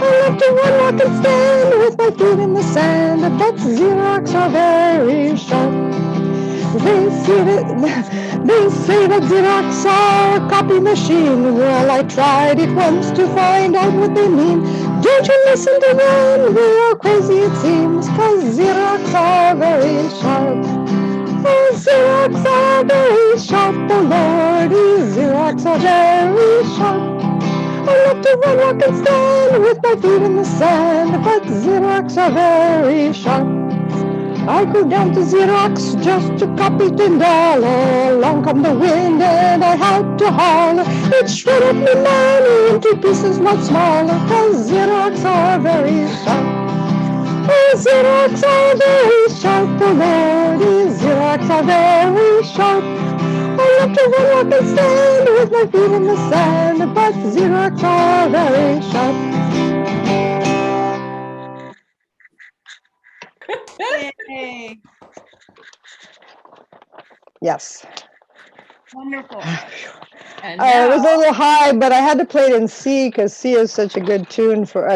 I love to run, walk, and stand with my feet in the sand, but Xerox are very sharp. They say that Xerox are a copy machine. Well, I tried it once to find out what they mean. Don't you listen to them, they are crazy it seems, 'cause Xerox are very sharp. Oh, Xerox are very sharp, oh lordy, Xerox are very sharp. I love to run, walk, and stand with my feet in the sand, but Xerox are very sharp. I go down to Xerox just to copy $10. Along come the wind and I had to holler. It shredded me money into pieces much smaller, 'cause Xerox are very sharp. Oh, Xerox are very sharp, oh lordy, Xerox are very sharp. I love to run, walk, and stand with my feet in the sand, but Xerox are very sharp. Yay. Yes. Wonderful. And It was a now, little high, but I had to play it in C because C is such a good tune for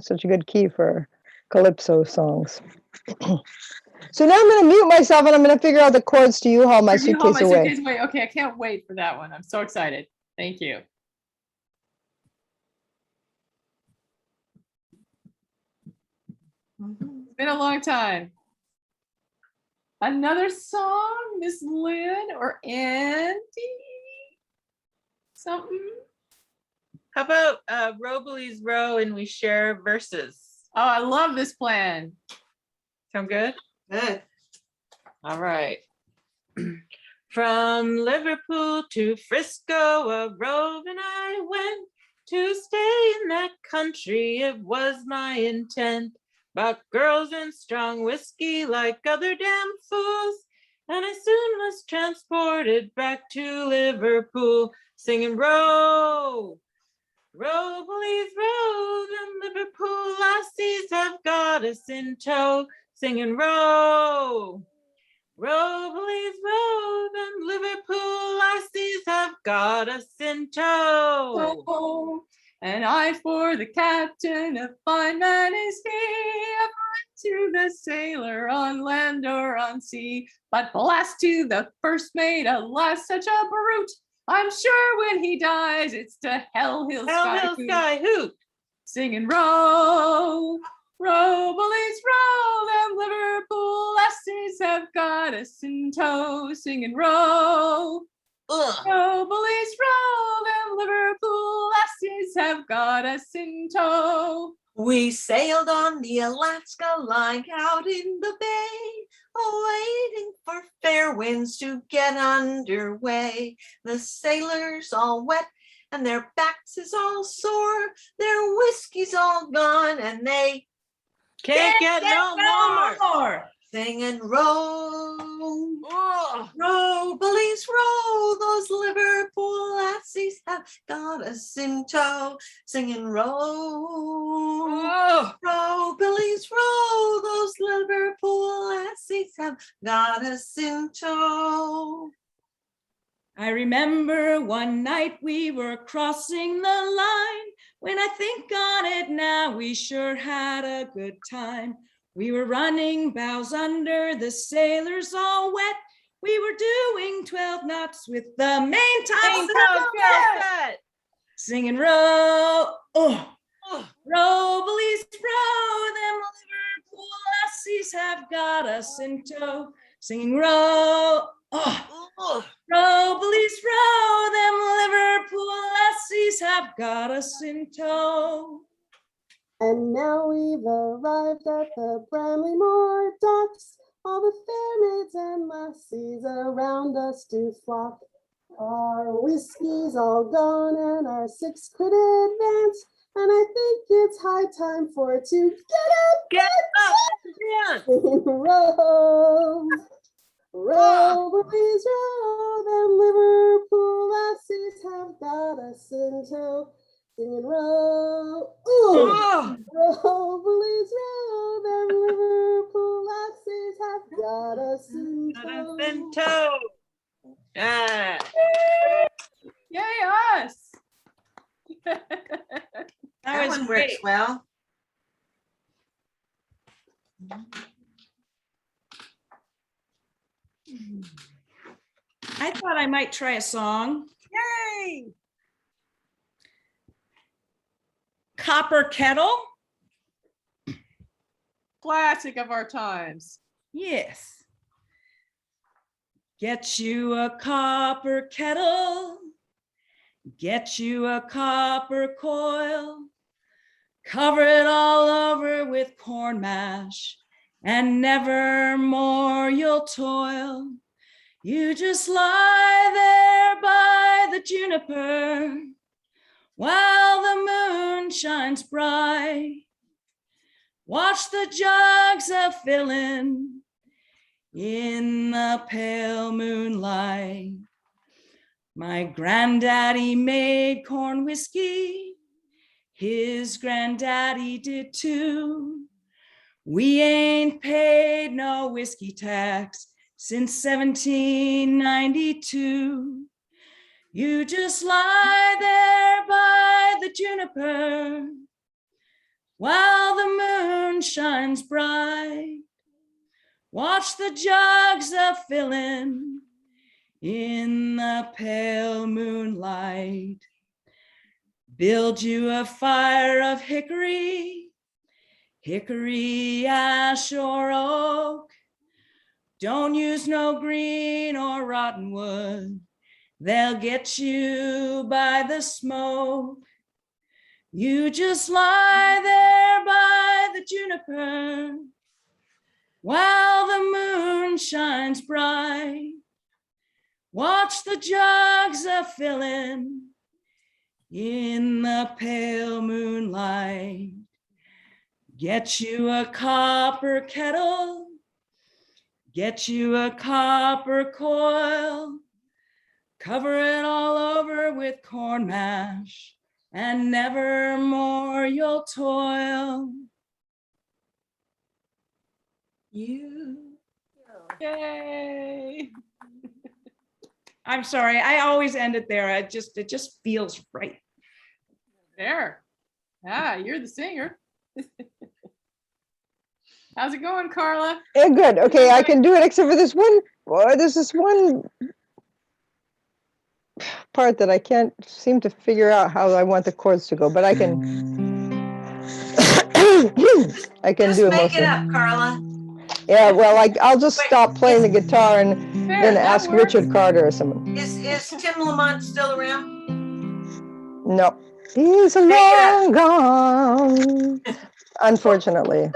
such a good key for calypso songs. So now I'm going to mute myself and I'm going to figure out the chords to you haul my you hold suitcase my away. suitcase away. Okay, I can't wait for that one. I'm so excited. Thank you. It's been a long time. Another song, Miss Lynn or Andy? Something? How about Robley's Row and we share verses? Oh, I love this plan. Sound good? Good. All right. From Liverpool to Frisco, a rove and I went to stay in that country. It was my intent. But girls and strong whiskey like other damn fools. And I soon was transported back to Liverpool, singing row, row, police row. Them Liverpool lassies have got us in tow, singing row. Row, police, row, them Liverpool lassies have got us in tow. Oh, and I for the captain, a fine man is he, a friend to the sailor on land or on sea. But blast to the first mate, alas, such a brute. I'm sure when he dies, it's to hell he'll Sky hoot. Singing row, row, bullies, row, them Liverpool lassies have got us in tow. Singing row, row, bullies, row, them Liverpool lassies have got us in tow. We sailed on the Alaska like out in the bay, waiting for fair winds to get underway. The sailors all wet and their backs is all sore, their whiskey's all gone and they Can't get no more. singing row, row, bullies row, those Liverpool lassies have got us in tow, singing row, row, bullies row, those Liverpool lassies have got us in tow. I remember one night we were crossing the line. When I think on it now, we sure had a good time. We were running bows under, the sailors all wet. We were doing 12 knots with the main top set. Singing row, row, bullies row, them Liverpool lassies have got us in tow. Singing row, row, bullies row, them Liverpool lassies have got us in tow. And now we've arrived at the Bramley-Moore docks. All the fair maids and lassies around us do flock. Our whiskey's all gone and our 6 quid advance. And I think it's high time for it to get up, row, row, please row, them Liverpool got us in tow, singing row, ooh, Oh, row, police row, the Liverpool Lassies have got us in tow. Bento. Ah, Yay, us. that That was one great. works well. I thought I might try a song. Yay. Copper Kettle. Classic of our times. Yes. Get you a copper kettle. Get you a copper coil. Cover it all over with corn mash, and never more you'll toil. You just lie there by the juniper while the moon shines bright. Watch the jugs a filling in the pale moonlight. My granddaddy made corn whiskey. His granddaddy did too. We ain't paid no whiskey tax since 1792. You just lie there by the juniper while the moon shines bright. Watch the jugs a filling in the pale moonlight. Build you a fire of hickory, hickory, ash, or oak. Don't use no green or rotten wood. They'll get you by the smoke. You just lie there by the juniper while the moon shines bright. Watch the jugs a filling in the pale moonlight. Get you a copper kettle. Get you a copper coil. Cover it all over with corn mash, and never more you'll toil. You. Yay. I'm sorry, I always end it there. It just feels right. There. Ah, you're the singer. How's it going, Carla? Yeah, good. Okay, I can do it except for this one. Boy, there's this one part that I can't seem to figure out how I want the chords to go, but I can. I can Just do it make it mostly. up, Carla. Yeah, well, I'll just Wait, stop playing the guitar and There, then that ask works. Richard Carter or someone. Is Tim Lamont still around? No, he's Make it up. long gone, unfortunately.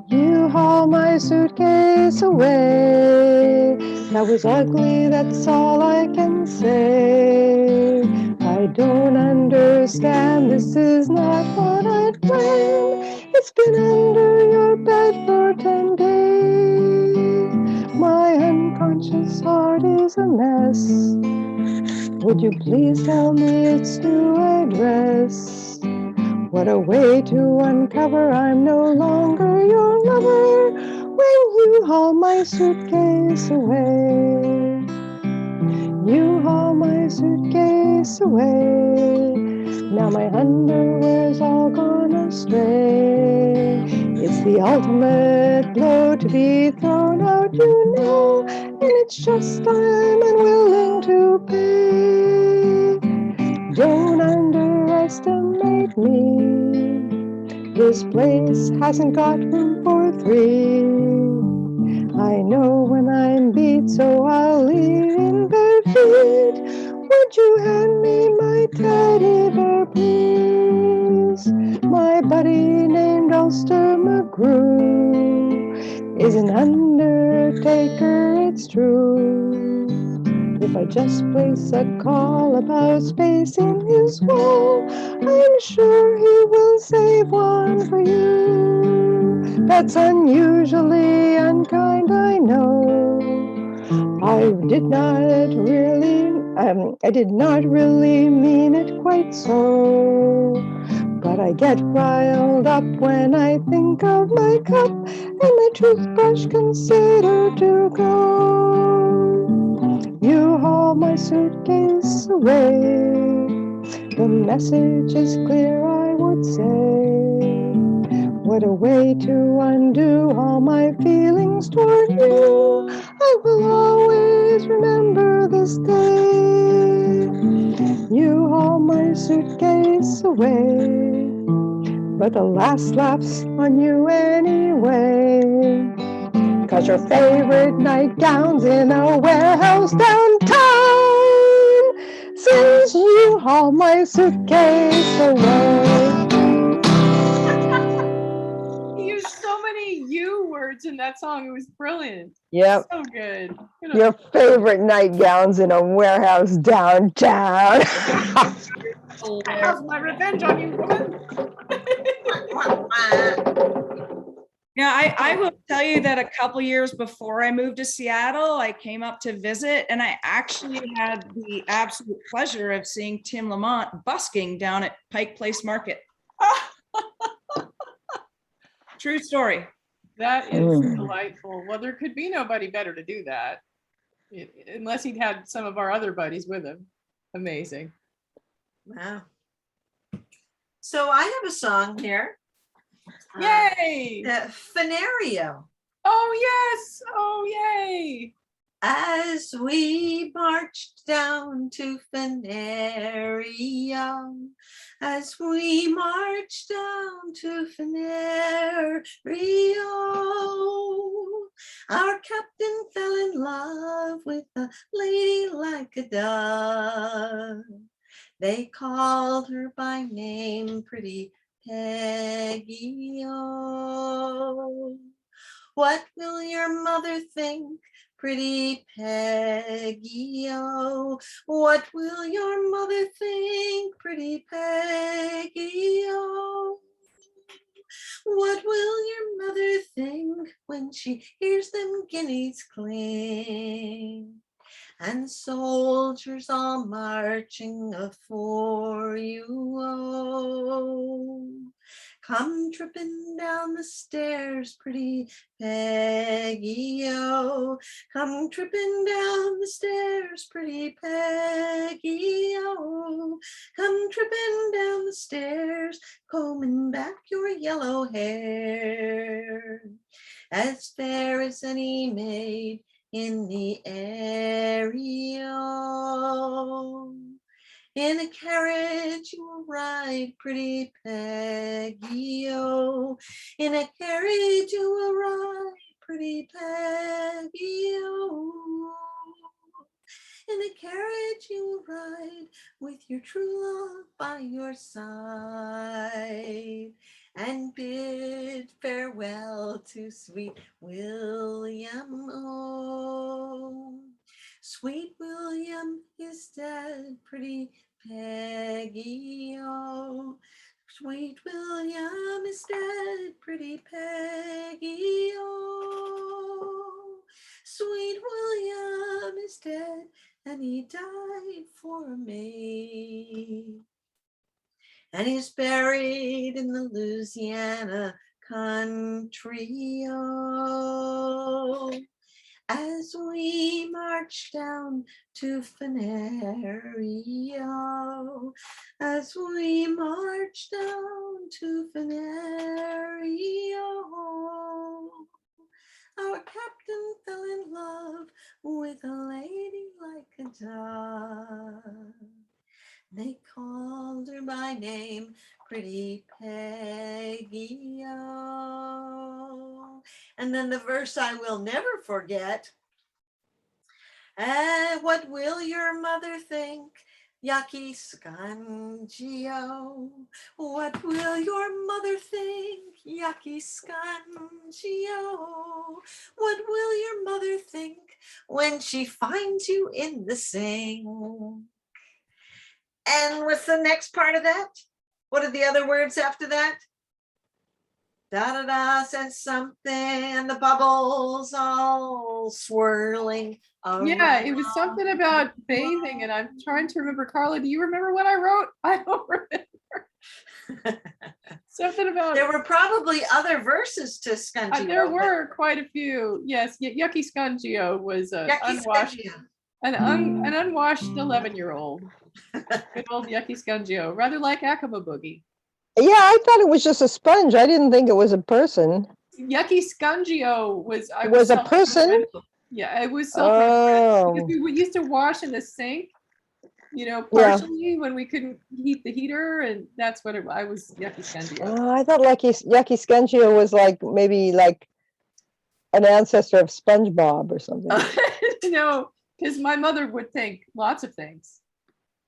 You haul my suitcase away. That was ugly, that's all I can say. I don't understand, this is not what I'd planned. It's been under your bed for 10 days. My unconscious heart is a mess. Would you please tell me its new address? What a way to uncover I'm no longer your lover when you haul my suitcase away. You haul my suitcase away. Now my underwear's all gone astray. It's the ultimate blow to be thrown out, you know, and it's just I'm unwilling to pay. Don't underestimate me. This place hasn't got room for 3. I know when I'm beat, so I'll leave in bare feet. Would you hand me my teddy bear, please? My buddy named Ulster McGrew is an undertaker, it's true. If I just place a call about space in his wall, I'm sure he will save one for you. That's unusually unkind, I know. I did not really mean it quite so. But I get riled up when I think of my cup and my toothbrush consider to go. You haul my suitcase away. The message is clear, I would say. What a way to undo all my feelings toward you. I will always remember this day. You haul my suitcase away, but the last laugh's on you anyway. 'Cause your favorite nightgown's in a warehouse downtown, since you haul my suitcase away. He used so many you words in that song. It was brilliant. Yep. So good. Good. Your favorite nightgown's in a warehouse downtown. How's my revenge on you, woman? Yeah, I will tell you that a couple years before I moved to Seattle, I came up to visit and I actually had the absolute pleasure of seeing Tim Lamont busking down at Pike Place Market. True story. That is delightful. Well, there could be nobody better to do that. Unless he'd had some of our other buddies with him. Amazing. Wow. So I have a song here. Yay! Finario. Oh, yes. Oh, yay. As we marched down to Finario, as we marched down to Finario, our captain fell in love with a lady like a dove. They called her by name, Pretty Peggy. Oh, what will your mother think, Pretty Peggy? Oh, what will your mother think, Pretty Peggy? Oh, what will your mother think when she hears them guineas cling? And soldiers all marching afore you. Oh, come tripping down the stairs, Pretty Peggy. Oh, come tripping down the stairs, Pretty Peggy. Oh, come tripping down the stairs, combing back your yellow hair. As fair as any maid in the area. In a carriage you will ride, Pretty Peggy. Oh, in a carriage you will ride, Pretty Peggy. Oh, in a carriage you will ride with your true love by your side, and bid farewell to sweet William. Oh, sweet William is dead, Pretty Peggy. Oh, sweet William is dead, Pretty Peggy. Oh, sweet William is dead, and he died for me. And he's buried in the Louisiana country. Oh, as we march down to Finario, as we march down to Finario, our captain fell in love with a lady like a dove. They called her by name, Pretty Peggy. Oh, and then the verse I will never forget. What will your mother think, Yaki Scungio? What will your mother think, Yaki Scungio? What will your mother think when she finds you in the sink? And what's the next part of that? What are the other words after that? Da da da says something, and the bubbles all swirling. Yeah, it was something about bathing, and I'm trying to remember. Carla, do you remember what I wrote? I don't remember. Something about There were probably other verses to Scungio. there were quite a few. Yes, Yucky Scungio was Yucky unwashed, Scungio. an unwashed 11-year-old. Good old Yucky Scungio, rather like Akaba Boogie. Yeah, I thought it was just a sponge. I didn't think it was a person. Yucky Scungio was Was a person? Yeah, it was Oh. because we used to wash in the sink, Yeah. partially when we couldn't heat the heater, and that's what I was Yucky Scungio. Oh, I thought Yucky Scungio was like maybe like an ancestor of SpongeBob or something. No, because my mother would think lots of things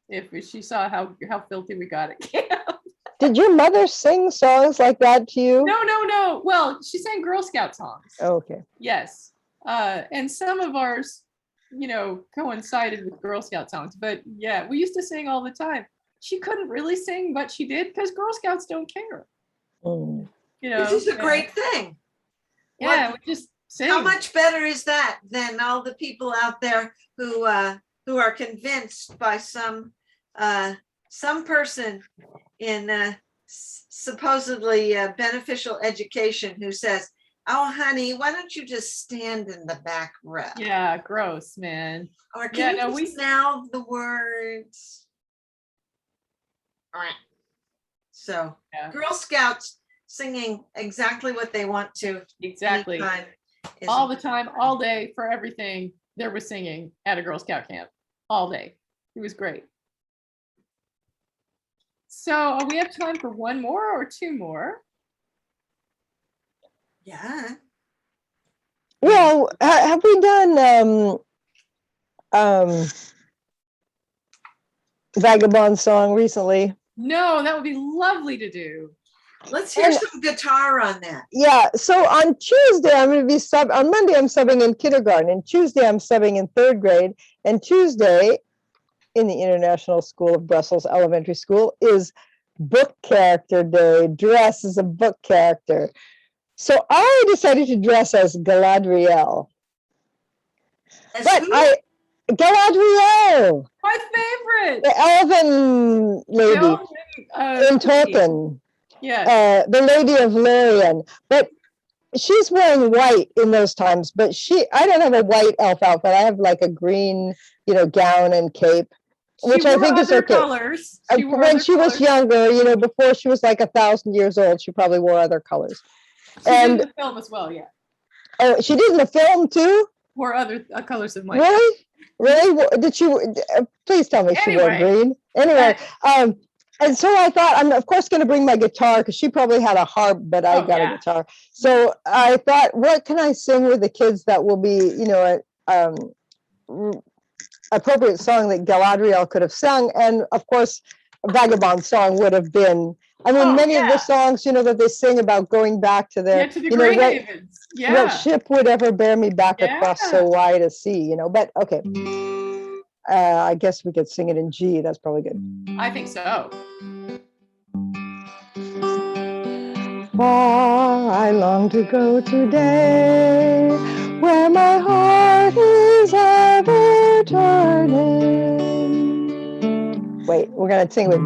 if she saw how filthy we got it. Did your mother sing songs like that to you? No. Well, she sang Girl Scout songs. Okay. Yes. And some of ours, coincided with Girl Scout songs. But yeah, we used to sing all the time. She couldn't really sing, but she did because Girl Scouts don't care. Mm. This is a great thing. Yeah, we just sing. How much better is that than all the people out there who are convinced by some person in supposedly beneficial education who says, "Oh, honey, why don't you just stand in the back row?" Yeah, gross, man. Or can you just now the words? All right. So Yeah. Girl Scouts singing exactly what they want to. Exactly. Anytime is- All the time, all day, for everything. There was singing at a Girl Scout camp all day. It was great. So we have time for one more or two more. Yeah. Well, have we done Vagabond song recently? No, that would be lovely to do. Let's hear some guitar on that. Yeah. So on Tuesday, I'm going to be on Monday, I'm subbing in kindergarten, and Tuesday, I'm subbing in 3rd grade, and Tuesday in the International School of Brussels Elementary School is book character day. Dress as a book character. So I decided to dress as Galadriel. Galadriel, My favorite. the elven lady in Tolkien. Yeah. The Lady of Lorien. But she's wearing white in those times, but I don't have a white elf outfit. I have like a green, gown and cape, which I think is okay. Colors. When she was younger, before she was like 1,000 years old, she probably wore other colors. She did in the film as well, yeah. Oh, she did in the film too? Wore other colors of white. Really? Really? Did she? Please tell me she wore green. Anyway, and so I thought, I'm of course going to bring my guitar because she probably had a harp, but I got a guitar. So I thought, what can I sing with the kids that will be, appropriate song that Galadriel could have sung? And of course, a Vagabond song would have been. I mean, many of the songs, that they sing about going back to their, Grey Havens. What ship would ever bear me back across so wide a sea, But okay, I guess we could sing it in G. That's probably good. I think so. Far I long to go today, where my heart is ever turning. Wait, we're gonna sing with.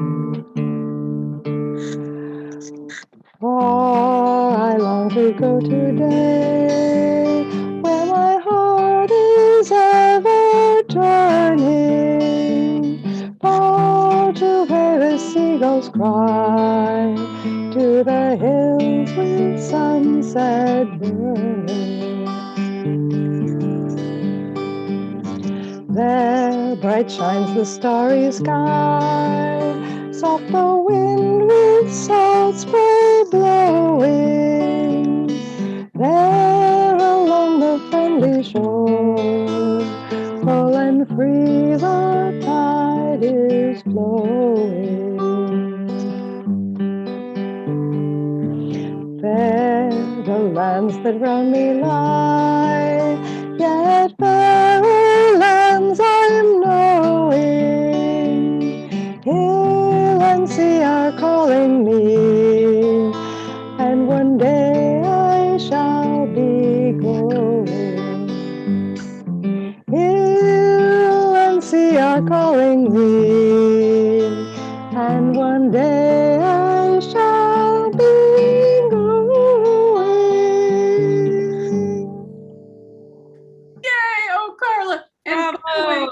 Far I long to go today, where my heart is ever turning. Far to where the seagulls cry, to the hills with sunset burning. There bright shines the starry sky, soft the wind with salt spray blowing. There along the friendly shore, full and free the tide is flowing. Fair the lands that round me lie, yet fairer lands I'm knowing. Hill and sea are calling me, and one day are calling me, and one day I shall be going. Yay! Oh, Carla. And by the way,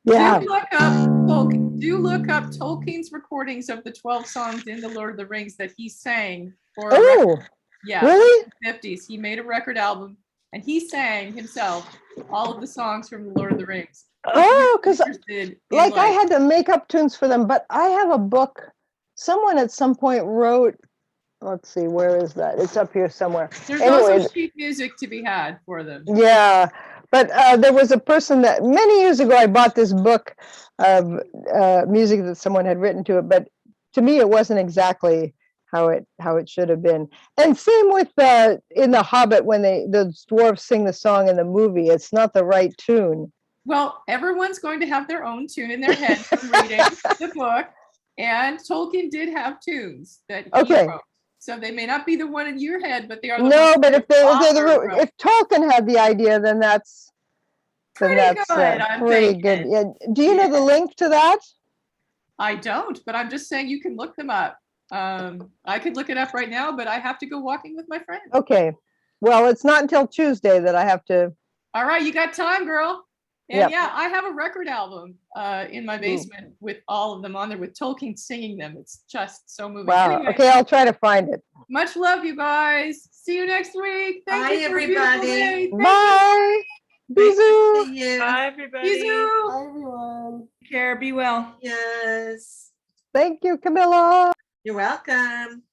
Yeah. do look up Tolkien's recordings of the 12 songs in the Lord of the Rings that he sang for a record. Oh, Yeah, really? 50s. He made a record album and he sang himself all of the songs from the Lord of the Rings. Oh, because Interested in, like I had to make up tunes for them, but I have a book. Someone at some point wrote, let's see, where is that? It's up here somewhere. there's Anyway, also sheet music to be had for them. yeah, but there was a person that many years ago I bought this book of music that someone had written to it, but to me it wasn't exactly how it should have been. And same with in The Hobbit when the dwarves sing the song in the movie, it's not the right tune. Well, everyone's going to have their own tune in their head from reading the book, and Tolkien did have tunes that he wrote. So they may not be the one in your head, but they are the No, ones but if author wrote. if Tolkien had the idea, then that's Pretty good, I'm pretty good. thinking. Yeah. Do you know the link to that? I don't, but I'm just saying you can look them up. I could look it up right now, but I have to go walking with my friend. Okay. Well, it's not until Tuesday that I have to. All right, you got time, girl. And Yep. yeah, I have a record album in my basement with all of them on there with Tolkien singing them. It's just so moving. Wow. Anyway, Okay, I'll try to find it. much love, you guys. See you next week. Thank Bye, you for a beautiful everybody. day. Thank Bye. Bisous. See you. Bye, you. everybody. Bisous. Bye, everyone. Take care, be well. Yes. Thank you, Camilla. You're welcome.